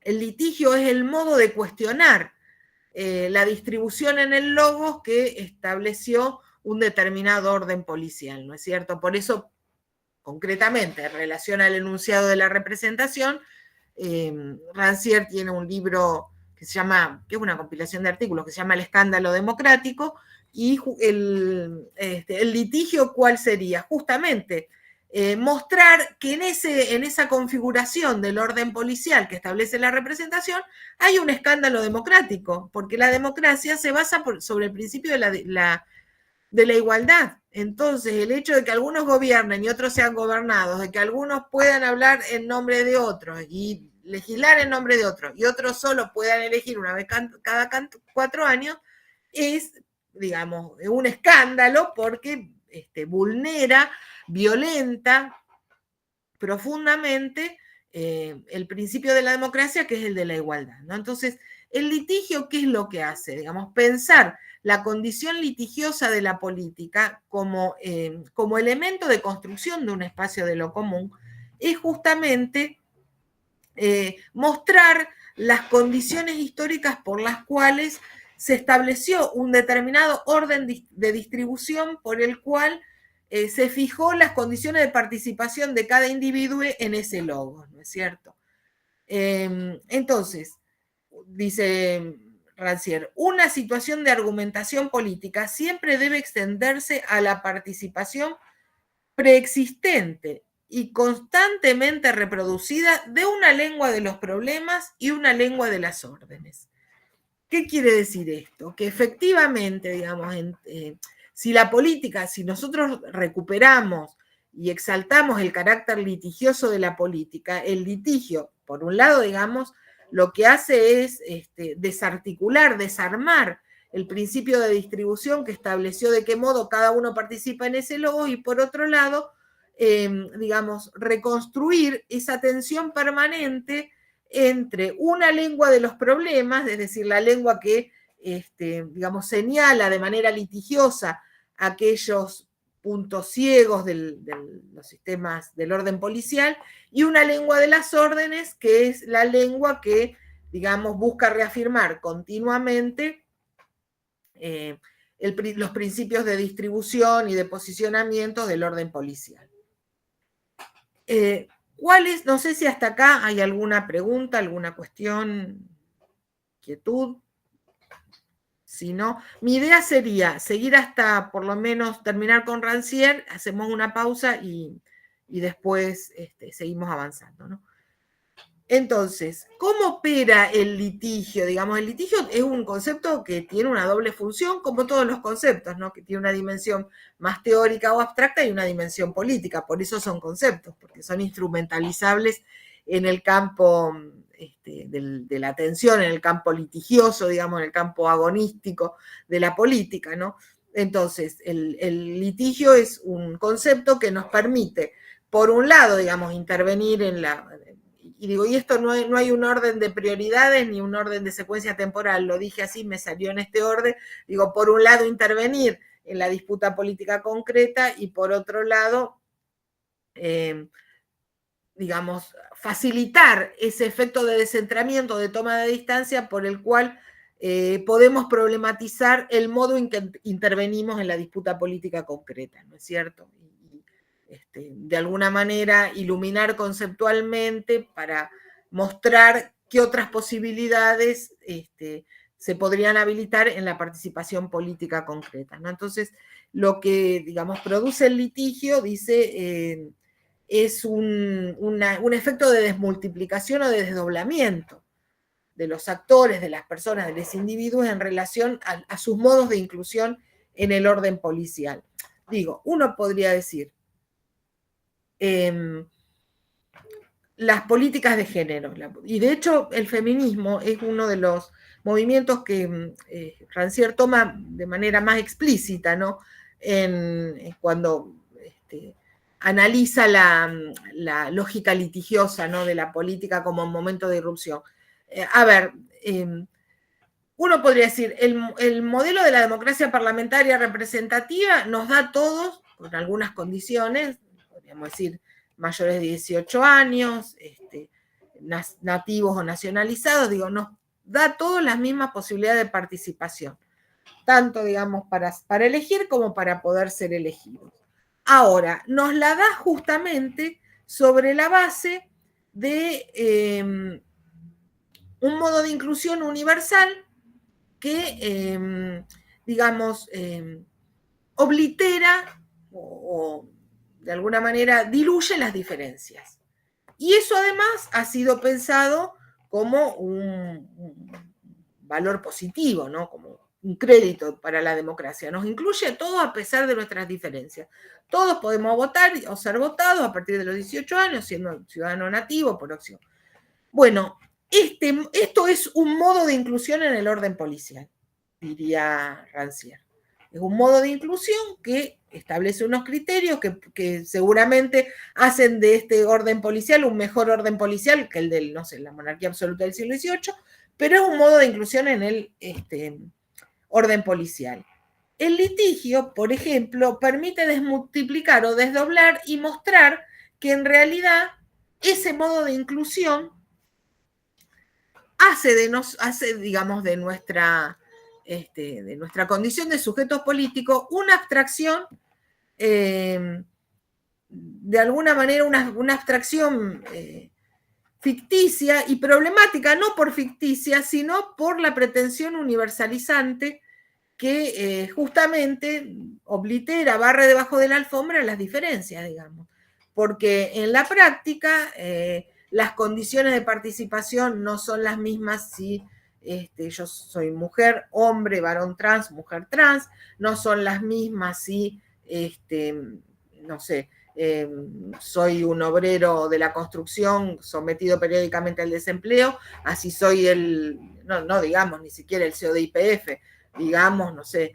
litigio es el modo de cuestionar la distribución en el logos que estableció un determinado orden policial, ¿no es cierto? Por eso, concretamente, en relación al enunciado de la representación, Rancière tiene un libro que se llama, que es una compilación de artículos, que se llama El escándalo democrático, y el litigio, ¿cuál sería? Justamente mostrar que en esa configuración del orden policial que establece la representación hay un escándalo democrático, porque la democracia se basa sobre el principio de la igualdad. Entonces, el hecho de que algunos gobiernen y otros sean gobernados, de que algunos puedan hablar en nombre de otros y legislar en nombre de otros, y otros solo puedan elegir una vez cada 4 años, es, digamos, un escándalo porque vulnera, violenta profundamente el principio de la democracia, que es el de la igualdad, ¿no? Entonces, el litigio, ¿qué es lo que hace? Digamos, pensar la condición litigiosa de la política como elemento de construcción de un espacio de lo común, es justamente mostrar las condiciones históricas por las cuales se estableció un determinado orden de distribución por el cual se fijó las condiciones de participación de cada individuo en ese logos, ¿no es cierto? Entonces, dice Rancière, una situación de argumentación política siempre debe extenderse a la participación preexistente y constantemente reproducida de una lengua de los problemas y una lengua de las órdenes. ¿Qué quiere decir esto? Que efectivamente, digamos, si la política, si nosotros recuperamos y exaltamos el carácter litigioso de la política, el litigio, por un lado, digamos, lo que hace es desarticular, desarmar el principio de distribución que estableció de qué modo cada uno participa en ese logo, y por otro lado, reconstruir esa tensión permanente entre una lengua de los problemas, es decir, la lengua que, señala de manera litigiosa aquellos puntos ciegos de los sistemas del orden policial, y una lengua de las órdenes, que es la lengua que, busca reafirmar continuamente los principios de distribución y de posicionamiento del orden policial. No sé si hasta acá hay alguna pregunta, alguna cuestión, inquietud. Si no, mi idea sería seguir hasta por lo menos terminar con Rancière, hacemos una pausa y después seguimos avanzando, ¿no? Entonces, ¿cómo opera el litigio? Digamos, el litigio es un concepto que tiene una doble función, como todos los conceptos, ¿no? Que tiene una dimensión más teórica o abstracta y una dimensión política. Por eso son conceptos, porque son instrumentalizables en el campo de la atención, en el campo litigioso, digamos, en el campo agonístico de la política, ¿no? Entonces, el litigio es un concepto que nos permite, por un lado, digamos, intervenir digo, y esto no hay un orden de prioridades ni un orden de secuencia temporal, lo dije así, me salió en este orden, digo, por un lado intervenir en la disputa política concreta y por otro lado, digamos, facilitar ese efecto de descentramiento, de toma de distancia por el cual podemos problematizar el modo en que intervenimos en la disputa política concreta, ¿no es cierto? De alguna manera iluminar conceptualmente para mostrar qué otras posibilidades se podrían habilitar en la participación política concreta, ¿no? Entonces, lo que, digamos, produce el litigio, dice, es un efecto de desmultiplicación o de desdoblamiento de los actores, de las personas, de los individuos en relación a sus modos de inclusión en el orden policial. Digo, uno podría decir, las políticas de género, y de hecho el feminismo es uno de los movimientos que Rancière toma de manera más explícita, ¿no? Cuando analiza la lógica litigiosa, ¿no?, de la política como un momento de irrupción. A ver, uno podría decir, el modelo de la democracia parlamentaria representativa nos da a todos, con algunas condiciones, podríamos decir, mayores de 18 años, nativos o nacionalizados, digo, nos da a todos las mismas posibilidades de participación, tanto, digamos, para elegir como para poder ser elegidos. Ahora, nos la da justamente sobre la base de un modo de inclusión universal que, digamos, oblitera o de alguna manera diluye las diferencias. Y eso además ha sido pensado como un valor positivo, ¿no?, como un crédito para la democracia. Nos incluye a todos a pesar de nuestras diferencias. Todos podemos votar o ser votados a partir de los 18 años, siendo ciudadano nativo por opción. Bueno, esto es un modo de inclusión en el orden policial, diría Rancière. Es un modo de inclusión que establece unos criterios que seguramente hacen de este orden policial un mejor orden policial que el de, no sé, la monarquía absoluta del siglo XVIII, pero es un modo de inclusión en el orden policial. El litigio, por ejemplo, permite desmultiplicar o desdoblar y mostrar que en realidad ese modo de inclusión hace, digamos, de nuestra condición de sujetos políticos una abstracción, de alguna manera una abstracción ficticia y problemática, no por ficticia, sino por la pretensión universalizante que justamente oblitera, barre debajo de la alfombra las diferencias, digamos. Porque en la práctica las condiciones de participación no son las mismas si yo soy mujer, hombre, varón trans, mujer trans, no son las mismas si, no sé, soy un obrero de la construcción sometido periódicamente al desempleo, así soy no digamos ni siquiera el CEO de YPF, digamos, no sé,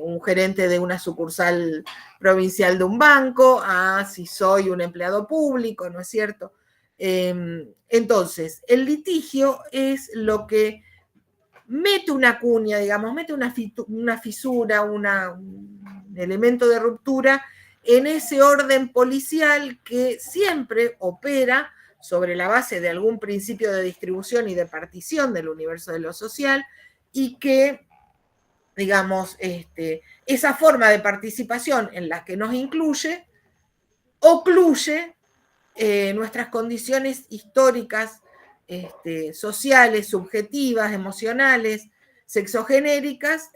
un gerente de una sucursal provincial de un banco, si soy un empleado público, ¿no es cierto? Entonces, el litigio es lo que mete una cuña, digamos, mete una fisura, un elemento de ruptura en ese orden policial que siempre opera sobre la base de algún principio de distribución y de partición del universo de lo social y que, digamos, esa forma de participación en la que nos incluye, ocluye nuestras condiciones históricas, sociales, subjetivas, emocionales, sexogenéricas,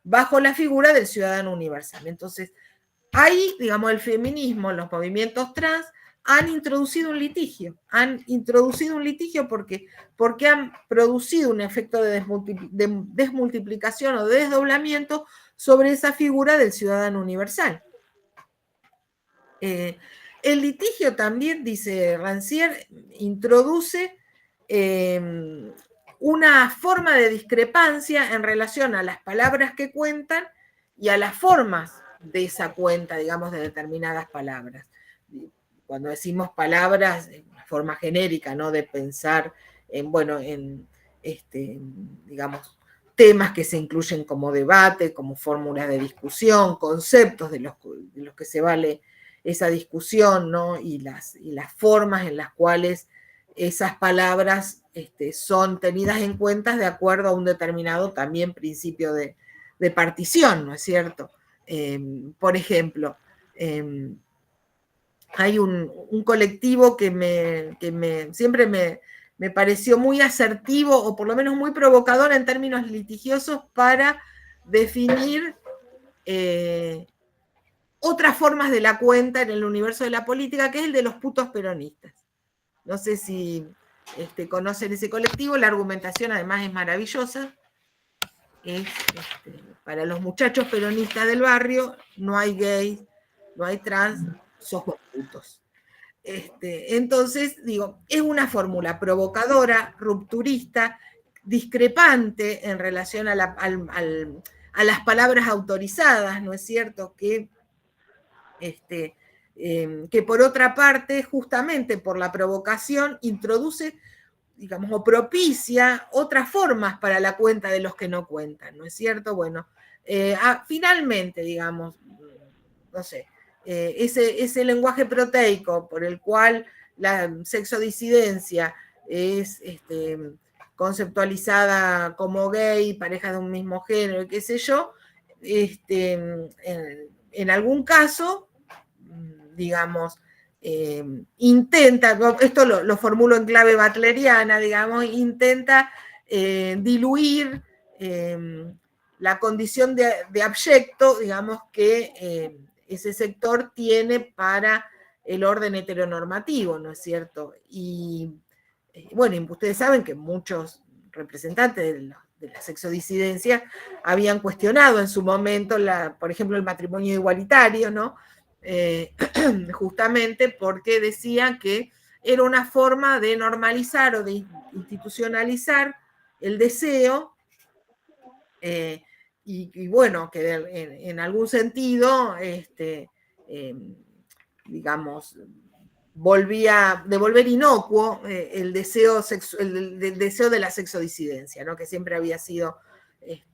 bajo la figura del ciudadano universal. Entonces, ahí, digamos, el feminismo, los movimientos trans, han introducido un litigio. Porque han producido un efecto de desmultiplicación o de desdoblamiento sobre esa figura del ciudadano universal. El litigio también, dice Rancière, introduce una forma de discrepancia en relación a las palabras que cuentan y a las formas de esa cuenta, digamos, de determinadas palabras. Cuando decimos palabras, forma genérica, ¿no? De pensar en, bueno, digamos, temas que se incluyen como debate, como fórmulas de discusión, conceptos de los que se vale esa discusión, ¿no? Y las formas en las cuales esas palabras son tenidas en cuenta de acuerdo a un determinado también principio de partición, ¿no es cierto? Por ejemplo, hay un colectivo que siempre me pareció muy asertivo, o por lo menos muy provocador en términos litigiosos, para definir otras formas de la cuenta en el universo de la política, que es el de los putos peronistas. No sé si conocen ese colectivo, la argumentación además es maravillosa. Es, para los muchachos peronistas del barrio, no hay gays, no hay trans, sos putos. Entonces, digo, es una fórmula provocadora, rupturista, discrepante en relación a las palabras autorizadas, ¿no es cierto? Que por otra parte, justamente por la provocación, introduce, digamos, o propicia otras formas para la cuenta de los que no cuentan, ¿no es cierto? Bueno, finalmente, digamos, no sé, ese lenguaje proteico por el cual la sexodisidencia es conceptualizada como gay, pareja de un mismo género, qué sé yo, en algún caso, digamos, intenta, esto lo formulo en clave butleriana, digamos, intenta diluir la condición de abyecto, digamos, que ese sector tiene para el orden heteronormativo, ¿no es cierto? Y bueno, ustedes saben que muchos representantes de la sexodisidencia habían cuestionado en su momento, por ejemplo, el matrimonio igualitario, ¿no? Justamente porque decían que era una forma de normalizar o de institucionalizar el deseo, y bueno, que en algún sentido, digamos, de volver inocuo el deseo de la sexodisidencia, ¿no? Que siempre había sido,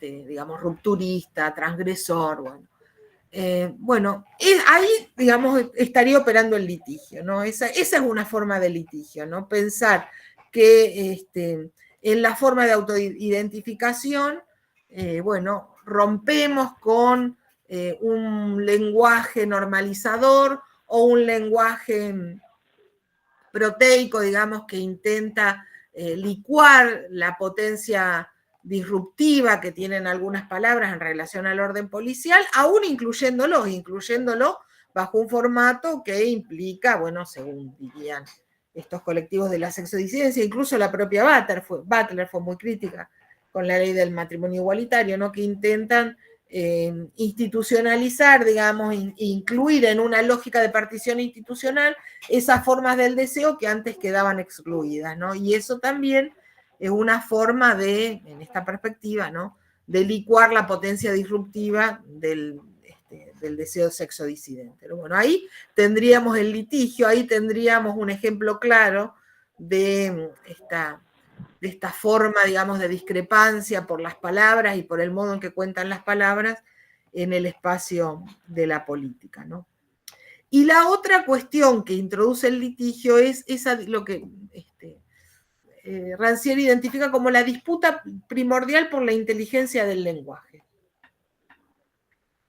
digamos, rupturista, transgresor, bueno. Bueno, ahí, digamos, estaría operando el litigio, ¿no? Esa es una forma de litigio, ¿no? Pensar que en la forma de autoidentificación, bueno, rompemos con un lenguaje normalizador o un lenguaje proteico, digamos, que intenta licuar la potencia disruptiva que tienen algunas palabras en relación al orden policial, aún incluyéndolo bajo un formato que implica, bueno, según dirían estos colectivos de la sexodisidencia, incluso la propia Butler fue muy crítica con la ley del matrimonio igualitario, ¿no? Que intentan institucionalizar, digamos, incluir en una lógica de partición institucional esas formas del deseo que antes quedaban excluidas, ¿no? Y eso también es una forma de, en esta perspectiva, ¿no? De licuar la potencia disruptiva del deseo sexodisidente. Pero bueno, ahí tendríamos el litigio, ahí tendríamos un ejemplo claro de esta forma, digamos, de discrepancia por las palabras y por el modo en que cuentan las palabras en el espacio de la política, ¿no? Y la otra cuestión que introduce el litigio es lo que Rancière identifica como la disputa primordial por la inteligencia del lenguaje.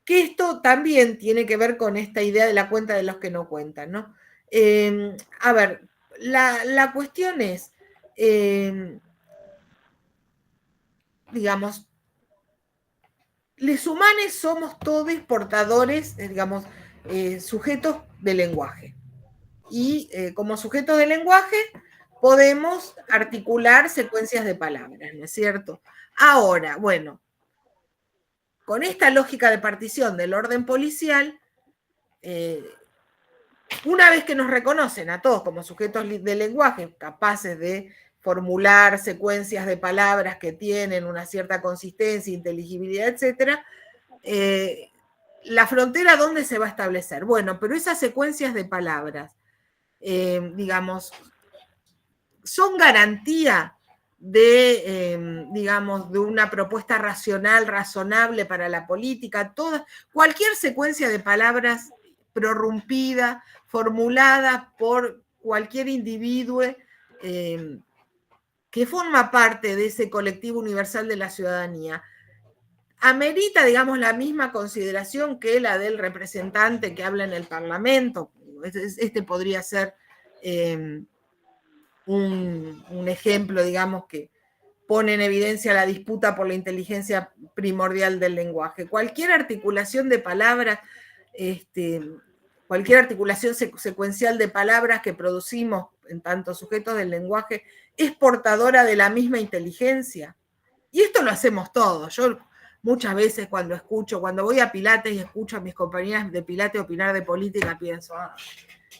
Que esto también tiene que ver con esta idea de la cuenta de los que no cuentan, ¿no? A ver, la cuestión es, digamos, los humanos somos todos portadores, digamos, sujetos de lenguaje. Y como sujetos de lenguaje podemos articular secuencias de palabras, ¿no es cierto? Ahora, bueno, con esta lógica de partición del orden policial, una vez que nos reconocen a todos como sujetos de lenguaje capaces de formular secuencias de palabras que tienen una cierta consistencia, inteligibilidad, etc., la frontera, ¿dónde se va a establecer? Bueno, pero esas secuencias de palabras, digamos, son garantía de, digamos, de una propuesta racional, razonable para la política. Cualquier secuencia de palabras prorrumpida, formulada por cualquier individuo que forma parte de ese colectivo universal de la ciudadanía, amerita, digamos, la misma consideración que la del representante que habla en el Parlamento. Este podría ser un ejemplo, digamos, que pone en evidencia la disputa por la inteligencia primordial del lenguaje. Cualquier articulación de palabras, cualquier articulación secuencial de palabras que producimos en tantos sujetos del lenguaje es portadora de la misma inteligencia. Y esto lo hacemos todos. Yo muchas veces cuando voy a Pilates y escucho a mis compañeras de Pilates opinar de política, pienso,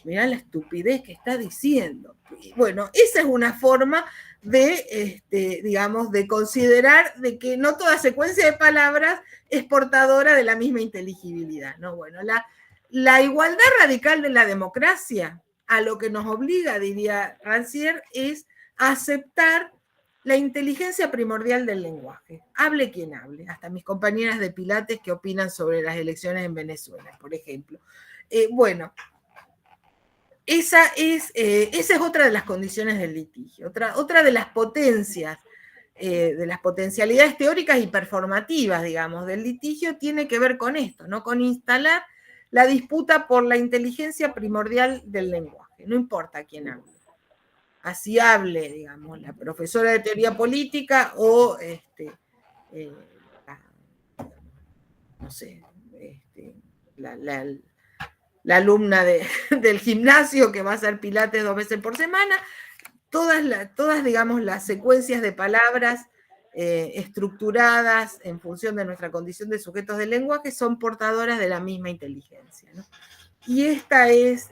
mirá la estupidez que está diciendo. Y bueno, esa es una forma de, digamos, de considerar de que no toda secuencia de palabras es portadora de la misma inteligibilidad, ¿no? Bueno, la igualdad radical de la democracia, a lo que nos obliga, diría Rancière, es aceptar la inteligencia primordial del lenguaje. Hable quien hable, hasta mis compañeras de Pilates que opinan sobre las elecciones en Venezuela, por ejemplo. Bueno, esa es otra de las condiciones del litigio, otra de las potencias, de las potencialidades teóricas y performativas, digamos, del litigio tiene que ver con esto, ¿no? Con instalar la disputa por la inteligencia primordial del lenguaje, no importa quién hable. Así hable, digamos, la profesora de teoría política o, no sé, la alumna del gimnasio que va a hacer pilates 2 veces por semana, todas digamos, las secuencias de palabras estructuradas en función de nuestra condición de sujetos del lenguaje son portadoras de la misma inteligencia, ¿no? Y esta es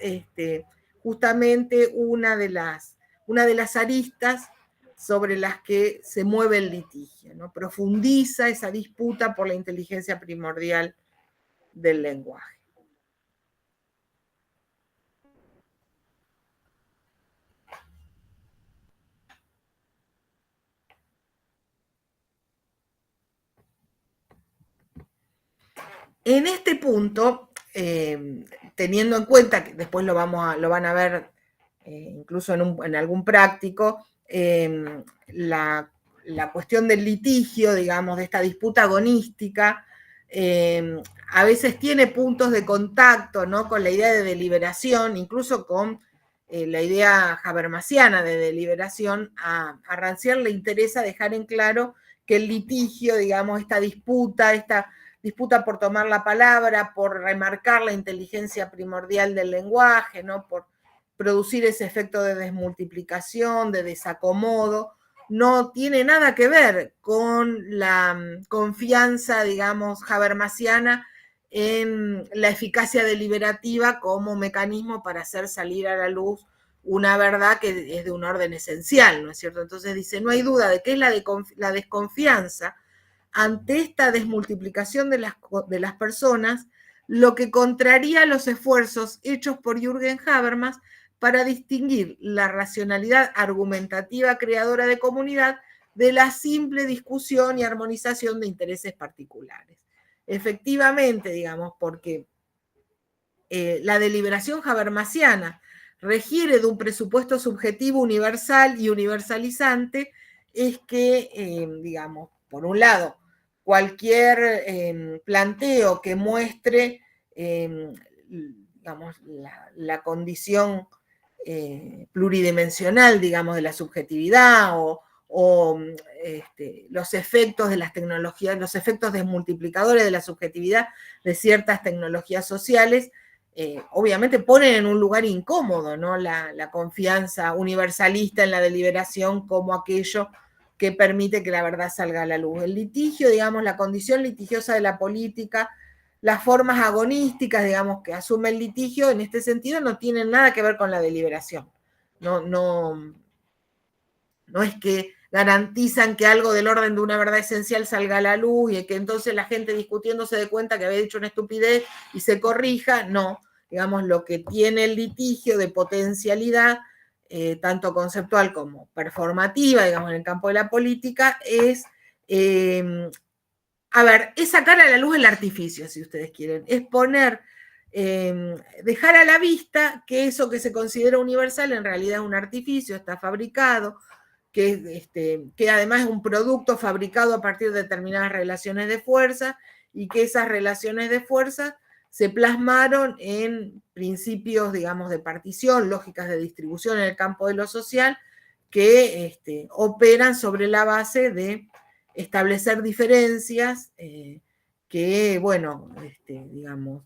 justamente una de las aristas sobre las que se mueve el litigio, ¿no? Profundiza esa disputa por la inteligencia primordial del lenguaje. En este punto, teniendo en cuenta que después lo van a ver incluso en algún práctico, la cuestión del litigio, digamos, de esta disputa agonística, a veces tiene puntos de contacto, ¿no? Con la idea de deliberación, incluso con la idea habermasiana de deliberación. A Rancière le interesa dejar en claro que el litigio, digamos, esta disputa por tomar la palabra, por remarcar la inteligencia primordial del lenguaje, ¿no? Por producir ese efecto de desmultiplicación, de desacomodo, no tiene nada que ver con la confianza, digamos, habermasiana en la eficacia deliberativa como mecanismo para hacer salir a la luz una verdad que es de un orden esencial, ¿no es cierto? Entonces dice, no hay duda de que es la desconfianza ante esta desmultiplicación de las personas, lo que contraría los esfuerzos hechos por Jürgen Habermas para distinguir la racionalidad argumentativa creadora de comunidad de la simple discusión y armonización de intereses particulares. Efectivamente, digamos, porque la deliberación habermasiana requiere de un presupuesto subjetivo universal y universalizante, es que, digamos, por un lado, cualquier planteo que muestre, digamos, la condición pluridimensional, digamos, de la subjetividad o los efectos de las tecnologías, los efectos desmultiplicadores de la subjetividad de ciertas tecnologías sociales, obviamente ponen en un lugar incómodo, ¿no? La confianza universalista en la deliberación como aquello que permite que la verdad salga a la luz. El litigio, digamos, la condición litigiosa de la política, las formas agonísticas, digamos, que asume el litigio, en este sentido no tienen nada que ver con la deliberación. No es que garantizan que algo del orden de una verdad esencial salga a la luz y que entonces la gente discutiendo se dé cuenta que había dicho una estupidez y se corrija. No, digamos, lo que tiene el litigio de potencialidad tanto conceptual como performativa, digamos, en el campo de la política, es, es sacar a la luz el artificio, si ustedes quieren, es poner, dejar a la vista que eso que se considera universal en realidad es un artificio, está fabricado, que además es un producto fabricado a partir de determinadas relaciones de fuerza y que esas relaciones de fuerza se plasmaron en principios, digamos, de partición, lógicas de distribución en el campo de lo social, que operan sobre la base de establecer diferencias que, bueno, digamos,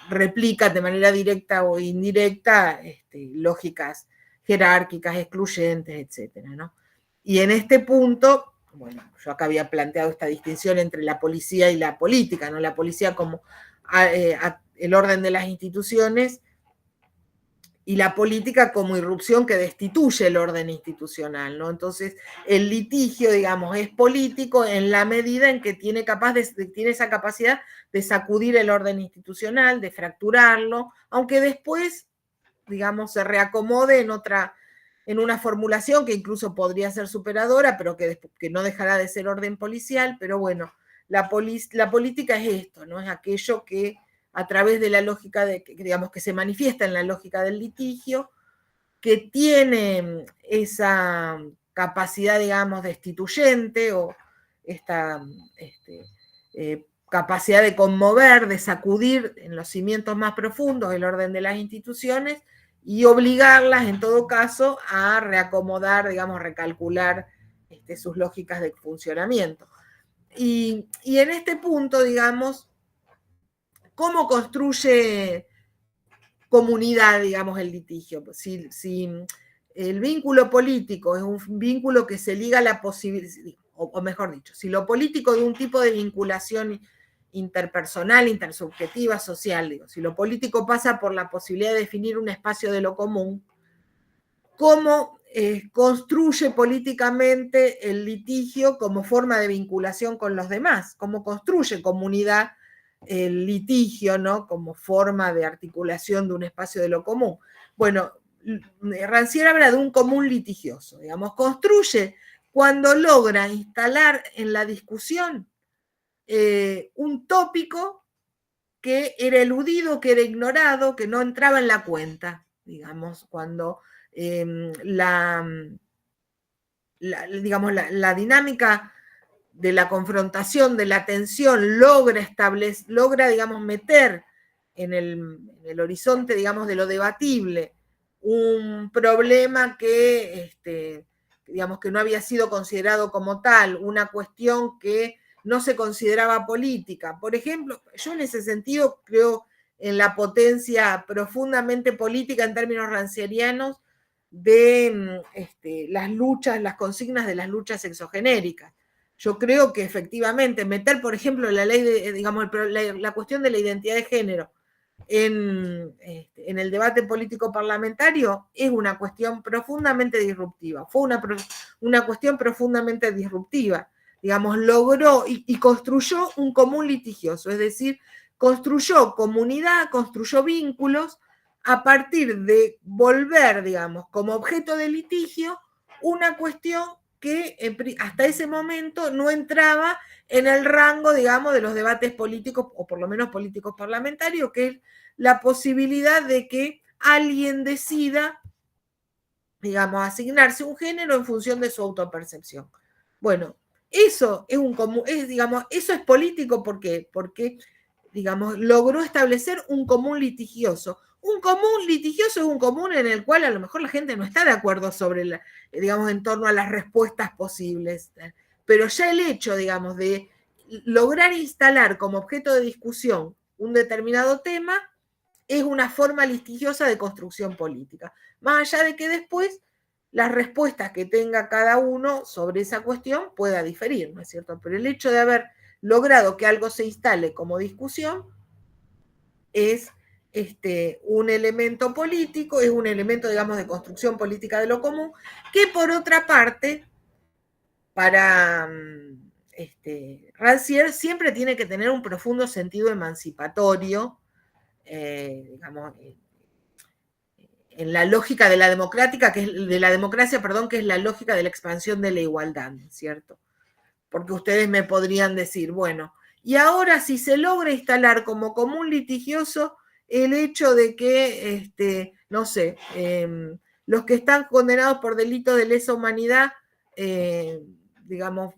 replican de manera directa o indirecta lógicas jerárquicas, excluyentes, etcétera, ¿no? Y en este punto, bueno, yo acá había planteado esta distinción entre la policía y la política, ¿no? La policía como el orden de las instituciones y la política como irrupción que destituye el orden institucional, ¿no? Entonces, el litigio, digamos, es político en la medida en que tiene esa capacidad de sacudir el orden institucional, de fracturarlo, aunque después, digamos, se reacomode en una formulación que incluso podría ser superadora, pero que no dejará de ser orden policial, pero bueno, la política es esto, ¿no? Es aquello que a través de la lógica digamos, que se manifiesta en la lógica del litigio, que tiene esa capacidad, digamos, destituyente o esta capacidad de conmover, de sacudir en los cimientos más profundos el orden de las instituciones y obligarlas, en todo caso, a reacomodar, digamos, recalcular sus lógicas de funcionamiento. Y en este punto, digamos, ¿cómo construye comunidad, digamos, el litigio? Si el vínculo político es un vínculo que se liga a la posibilidad, o mejor dicho, si lo político de un tipo de vinculación interpersonal, intersubjetiva, social, digo, si lo político pasa por la posibilidad de definir un espacio de lo común, ¿cómo construye políticamente el litigio como forma de vinculación con los demás? ¿Cómo construye comunidad el litigio, ¿no? Como forma de articulación de un espacio de lo común? Bueno, Rancière habla de un común litigioso, digamos, construye cuando logra instalar en la discusión un tópico que era eludido, que era ignorado, que no entraba en la cuenta, digamos, cuando digamos, la dinámica de la confrontación, de la tensión, logra, digamos, meter en el horizonte, digamos, de lo debatible un problema que, digamos, que no había sido considerado como tal, una cuestión que no se consideraba política. Por ejemplo, yo en ese sentido creo en la potencia profundamente política en términos rancierianos de las luchas, las consignas de las luchas exogenéricas. Yo creo que efectivamente meter, por ejemplo, la ley de, digamos, la cuestión de la identidad de género en el debate político parlamentario es una cuestión profundamente disruptiva. Fue una cuestión profundamente disruptiva. Digamos, logró y construyó un común litigioso, es decir, construyó comunidad, construyó vínculos a partir de volver, digamos, como objeto de litigio una cuestión que hasta ese momento no entraba en el rango, digamos, de los debates políticos, o por lo menos políticos parlamentarios, que es la posibilidad de que alguien decida, digamos, asignarse un género en función de su autopercepción. Bueno, eso es digamos, eso es político porque, digamos, logró establecer un común litigioso. Un común litigioso es un común en el cual a lo mejor la gente no está de acuerdo sobre, digamos, en torno a las respuestas posibles. Pero ya el hecho, digamos, de lograr instalar como objeto de discusión un determinado tema es una forma litigiosa de construcción política. Más allá de que después las respuestas que tenga cada uno sobre esa cuestión pueda diferir, ¿no es cierto? Pero el hecho de haber logrado que algo se instale como discusión es un elemento político, es un elemento, digamos, de construcción política de lo común, que por otra parte, para Rancière siempre tiene que tener un profundo sentido emancipatorio, digamos, en la lógica de la democracia, que es la lógica de la expansión de la igualdad, ¿cierto? Porque ustedes me podrían decir, bueno, y ahora si se logra instalar como común litigioso el hecho de que, no sé, los que están condenados por delito de lesa humanidad, digamos,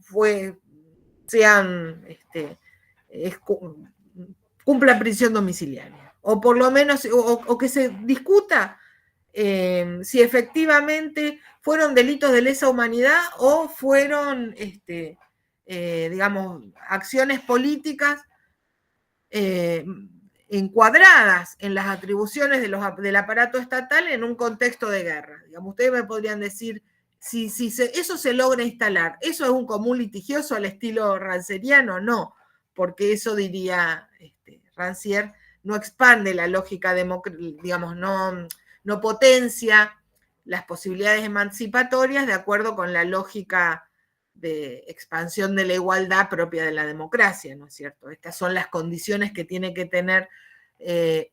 cumplan prisión domiciliaria. O por lo menos, o que se discuta si efectivamente fueron delitos de lesa humanidad o fueron, digamos, acciones políticas encuadradas en las atribuciones del aparato estatal en un contexto de guerra. Digamos, ustedes me podrían decir, si eso se logra instalar, ¿eso es un común litigioso al estilo rancieriano? No, porque eso diría Rancière, no expande la lógica digamos, no potencia las posibilidades emancipatorias de acuerdo con la lógica de expansión de la igualdad propia de la democracia, ¿no es cierto? Estas son las condiciones que tiene que tener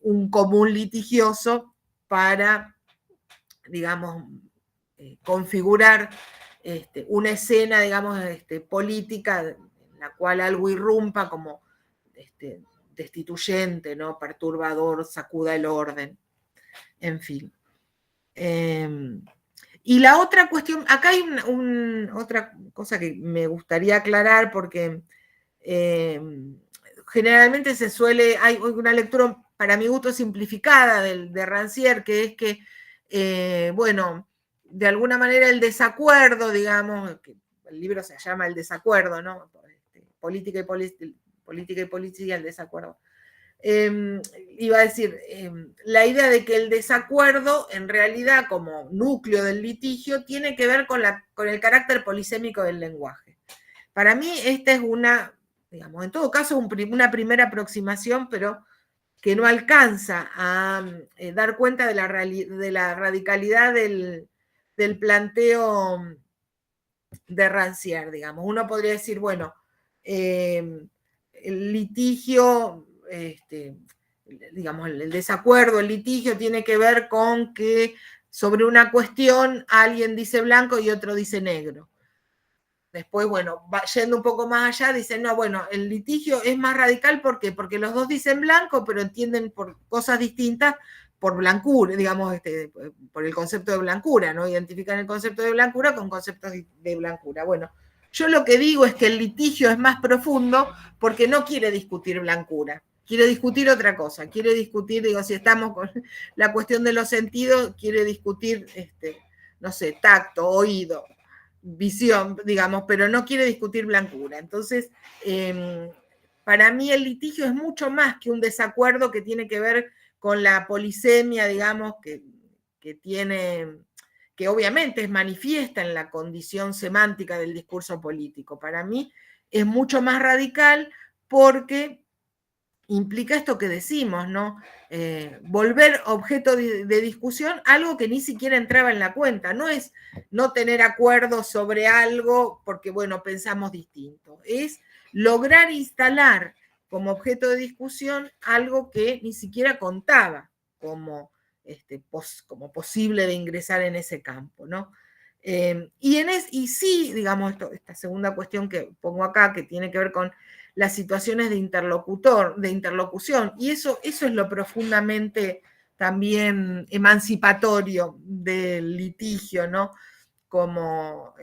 un común litigioso para, digamos, configurar una escena, digamos, política en la cual algo irrumpa como destituyente, ¿no? Perturbador, sacuda el orden, en fin. Y la otra cuestión, acá hay otra cosa que me gustaría aclarar porque generalmente hay una lectura para mi gusto simplificada de Rancière, que es que, bueno, de alguna manera el desacuerdo, digamos, que el libro se llama El desacuerdo, ¿no? Política y policía, el desacuerdo. Iba a decir, la idea de que el desacuerdo, en realidad, como núcleo del litigio, tiene que ver con el carácter polisémico del lenguaje. Para mí, esta es digamos, en todo caso, una primera aproximación, pero que no alcanza a dar cuenta de la radicalidad del planteo de Rancière, digamos. Uno podría decir, bueno, el litigio, digamos, el desacuerdo, el litigio tiene que ver con que sobre una cuestión alguien dice blanco y otro dice negro. Después, bueno, yendo un poco más allá, dicen, no, bueno, el litigio es más radical, ¿por qué? Porque los dos dicen blanco, pero entienden por cosas distintas por blancura, digamos, por el concepto de blancura, ¿no? Identifican el concepto de blancura con conceptos de blancura. Bueno, yo lo que digo es que el litigio es más profundo porque no quiere discutir blancura, quiere discutir otra cosa, quiere discutir, digo, si estamos con la cuestión de los sentidos, quiere discutir, no sé, tacto, oído, visión, digamos, pero no quiere discutir blancura. Entonces, para mí el litigio es mucho más que un desacuerdo que tiene que ver con la polisemia, digamos, que tiene, que obviamente es manifiesta en la condición semántica del discurso político. Para mí es mucho más radical porque implica esto que decimos, ¿no? Volver objeto de discusión algo que ni siquiera entraba en la cuenta. No es no tener acuerdo sobre algo porque, bueno, pensamos distinto. Es lograr instalar como objeto de discusión algo que ni siquiera contaba como posible de ingresar en ese campo, ¿no? Y sí, digamos, esta segunda cuestión que pongo acá, que tiene que ver con las situaciones de interlocución, y eso es lo profundamente también emancipatorio del litigio, ¿no? Como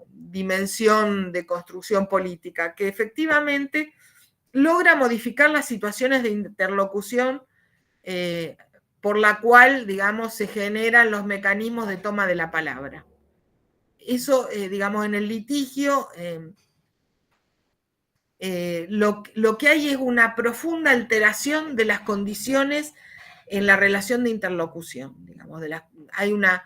dimensión de construcción política, que efectivamente logra modificar las situaciones de interlocución por la cual, digamos, se generan los mecanismos de toma de la palabra. Eso, digamos, en el litigio, lo que hay es una profunda alteración de las condiciones en la relación de interlocución. Digamos, hay una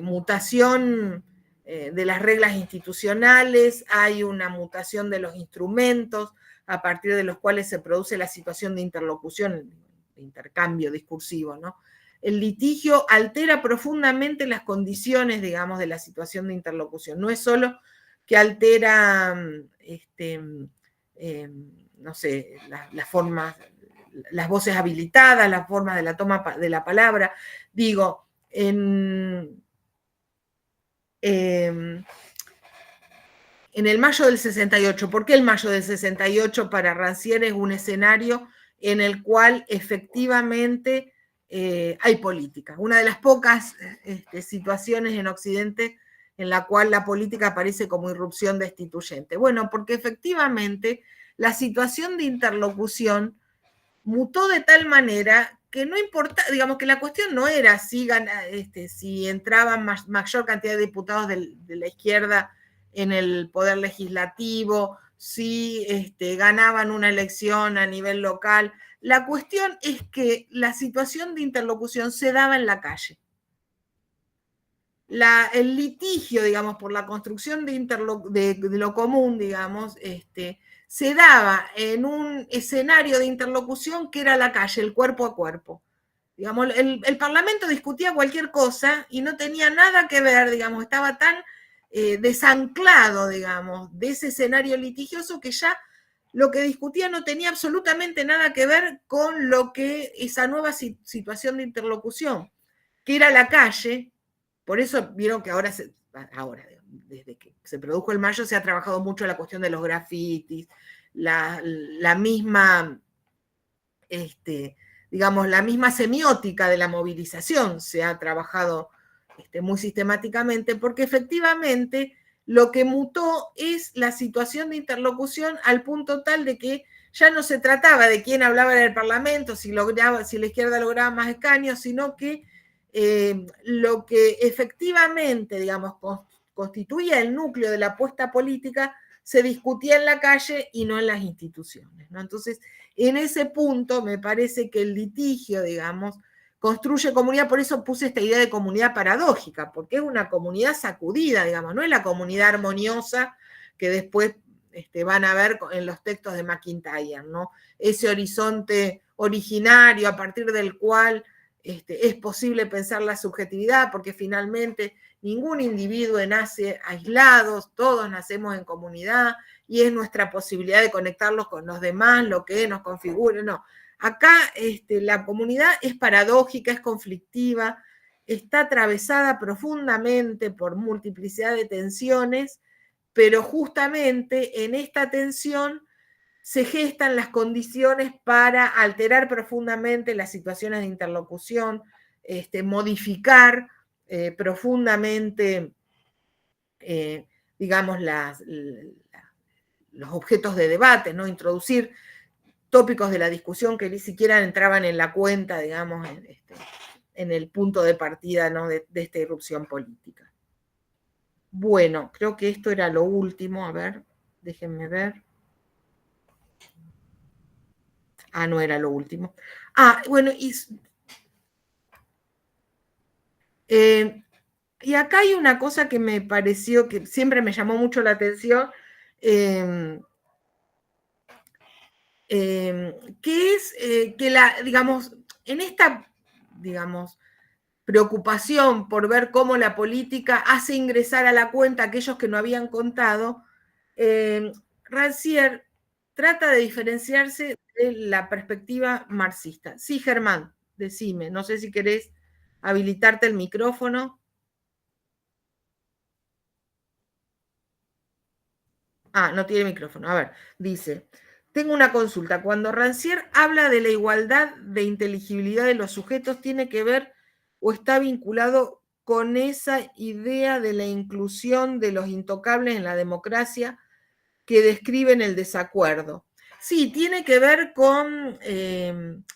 mutación de las reglas institucionales, hay una mutación de los instrumentos a partir de los cuales se produce la situación de interlocución, de intercambio discursivo, ¿no? El litigio altera profundamente las condiciones, digamos, de la situación de interlocución. No es solo que altera, no sé, las formas, las voces habilitadas, las formas de la toma de la palabra. Digo, en el mayo del 68, ¿por qué el mayo del 68 para Rancière es un escenario en el cual efectivamente hay política? Una de las pocas situaciones en Occidente en la cual la política aparece como irrupción destituyente. Bueno, porque efectivamente la situación de interlocución mutó de tal manera que no importa, digamos que la cuestión no era si entraban mayor cantidad de diputados de la izquierda en el poder legislativo, si ganaban una elección a nivel local. La cuestión es que la situación de interlocución se daba en la calle. El litigio, digamos, por la construcción de lo común, digamos, se daba en un escenario de interlocución que era la calle, el cuerpo a cuerpo. Digamos, el Parlamento discutía cualquier cosa y no tenía nada que ver, digamos, estaba tan desanclado, digamos, de ese escenario litigioso que ya lo que discutía no tenía absolutamente nada que ver con lo que esa nueva situación de interlocución, que era la calle. Por eso vieron que ahora, desde que se produjo el mayo, se ha trabajado mucho la cuestión de los grafitis, la misma, digamos, la misma semiótica de la movilización se ha trabajado muy sistemáticamente, porque efectivamente lo que mutó es la situación de interlocución al punto tal de que ya no se trataba de quién hablaba en el Parlamento, si la izquierda lograba más escaños, sino que lo que efectivamente, digamos, constituía el núcleo de la apuesta política se discutía en la calle y no en las instituciones, ¿no? Entonces, en ese punto me parece que el litigio, digamos, construye comunidad. Por eso puse esta idea de comunidad paradójica, porque es una comunidad sacudida, digamos, no es la comunidad armoniosa que después van a ver en los textos de McIntyre, ¿no? Ese horizonte originario a partir del cual es posible pensar la subjetividad, porque finalmente ningún individuo nace aislado, todos nacemos en comunidad y es nuestra posibilidad de conectarlos con los demás lo que nos configure. No, acá la comunidad es paradójica, es conflictiva, está atravesada profundamente por multiplicidad de tensiones, pero justamente en esta tensión se gestan las condiciones para alterar profundamente las situaciones de interlocución, modificar profundamente, digamos, los objetos de debate, ¿no? Introducir tópicos de la discusión que ni siquiera entraban en la cuenta, digamos, en el punto de partida, ¿no? de esta irrupción política. Bueno, creo que esto era lo último. A ver, déjenme ver. No era lo último. Bueno, y acá hay una cosa que me pareció, que siempre me llamó mucho la atención, que es que digamos, en esta, digamos, preocupación por ver cómo la política hace ingresar a la cuenta a aquellos que no habían contado, Rancière trata de diferenciarse de la perspectiva marxista. Sí, Germán, decime, no sé si querés habilitarte el micrófono. No tiene micrófono. A ver, dice, tengo una consulta. Cuando Rancière habla de la igualdad de inteligibilidad de los sujetos, ¿tiene que ver o está vinculado con esa idea de la inclusión de los intocables en la democracia que describen el desacuerdo? Sí, tiene que ver con,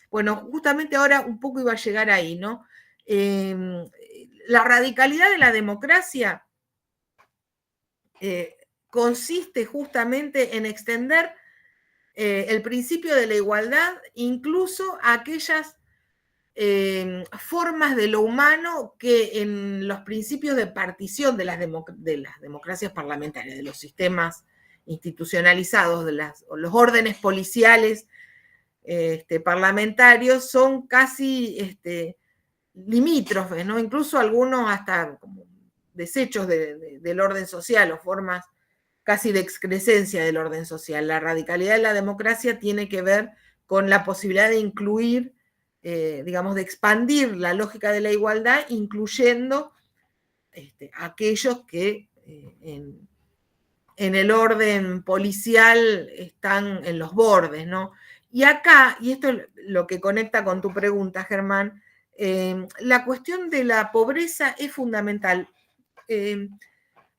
bueno, justamente ahora un poco iba a llegar ahí, ¿no? La radicalidad de la democracia consiste justamente en extender el principio de la igualdad incluso a aquellas formas de lo humano que en los principios de partición de las democracias parlamentarias, de los sistemas institucionalizados, de los órdenes policiales parlamentarios, son casi limítrofes, ¿no? Incluso algunos hasta como desechos del orden social o formas casi de excrescencia del orden social. La radicalidad de la democracia tiene que ver con la posibilidad de incluir, digamos, de expandir la lógica de la igualdad, incluyendo aquellos que en el orden policial están en los bordes, ¿no? Y acá, y esto es lo que conecta con tu pregunta, Germán, la cuestión de la pobreza es fundamental.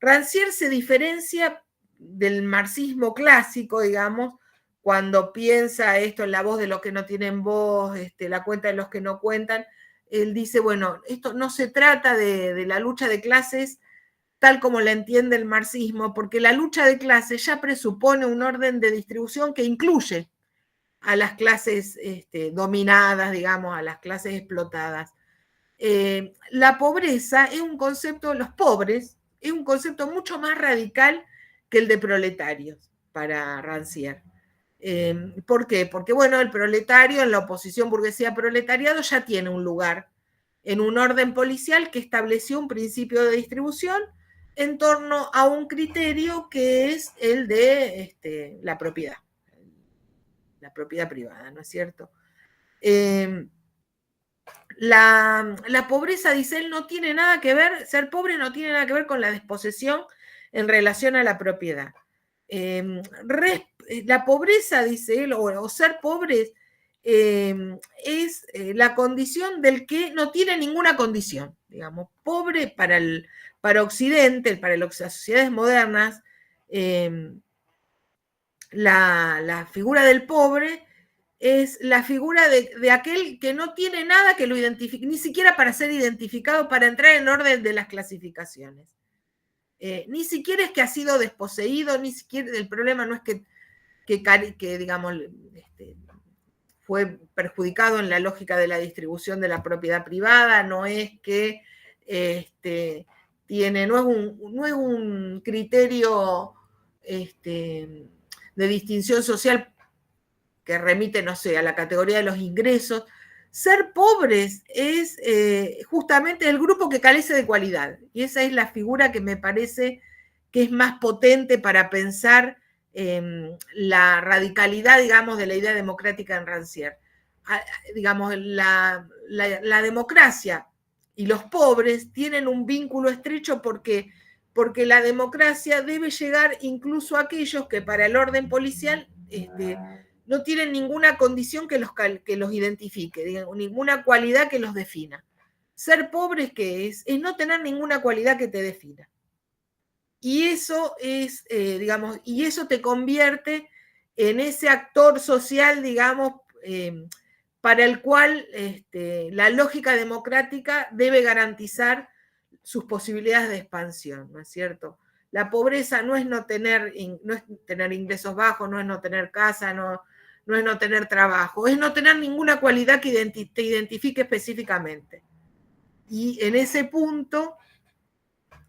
Rancière se diferencia del marxismo clásico, digamos, cuando piensa esto en la voz de los que no tienen voz, la cuenta de los que no cuentan. Él dice, bueno, esto no se trata de la lucha de clases tal como la entiende el marxismo, porque la lucha de clases ya presupone un orden de distribución que incluye a las clases dominadas, digamos, a las clases explotadas. La pobreza es un concepto, los pobres, es un concepto mucho más radical que el de proletarios para Rancière. ¿Por qué? Porque, bueno, el proletario en la oposición burguesía-proletariado ya tiene un lugar en un orden policial que estableció un principio de distribución en torno a un criterio que es el de la propiedad privada, ¿no es cierto? La pobreza, dice él, no tiene nada que ver, ser pobre no tiene nada que ver con la desposesión en relación a la propiedad. La pobreza, dice él, o ser pobre es la condición del que no tiene ninguna condición. Digamos, pobre para Occidente, para las sociedades modernas, la figura del pobre es la figura de aquel que no tiene nada que lo identifique, ni siquiera para ser identificado, para entrar en orden de las clasificaciones. Ni siquiera es que ha sido desposeído, ni siquiera el problema no es que digamos, fue perjudicado en la lógica de la distribución de la propiedad privada, no es que no es un criterio de distinción social que remite, no sé, a la categoría de los ingresos. Ser pobres es justamente el grupo que carece de cualidad. Y esa es la figura que me parece que es más potente para pensar la radicalidad, digamos, de la idea democrática en Rancière. Digamos, la democracia y los pobres tienen un vínculo estrecho porque la democracia debe llegar incluso a aquellos que para el orden policial no tienen ninguna condición que los identifique, ninguna cualidad que los defina. Ser pobres, ¿qué es? Es no tener ninguna cualidad que te defina. Y eso es, digamos, y eso te convierte en ese actor social, digamos, para el cual la lógica democrática debe garantizar sus posibilidades de expansión, ¿no es cierto? La pobreza no es no tener ingresos bajos, no es no tener casa, no es no tener trabajo, es no tener ninguna cualidad que te identifique específicamente. Y en ese punto,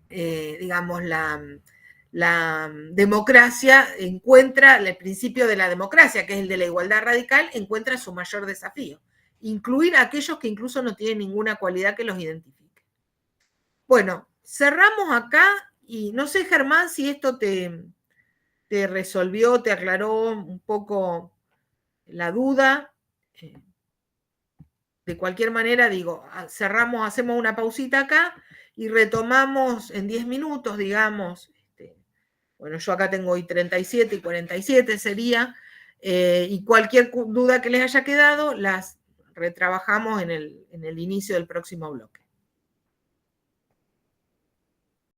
digamos, la democracia encuentra, el principio de la democracia, que es el de la igualdad radical, encuentra su mayor desafío. Incluir a aquellos que incluso no tienen ninguna cualidad que los identifique. Bueno, cerramos acá y no sé, Germán, si esto te resolvió, te aclaró un poco la duda. De cualquier manera, digo, cerramos, hacemos una pausita acá y retomamos en 10 minutos, digamos. Bueno, yo acá tengo hoy 37 y 47 sería, y cualquier duda que les haya quedado, las retrabajamos en el inicio del próximo bloque.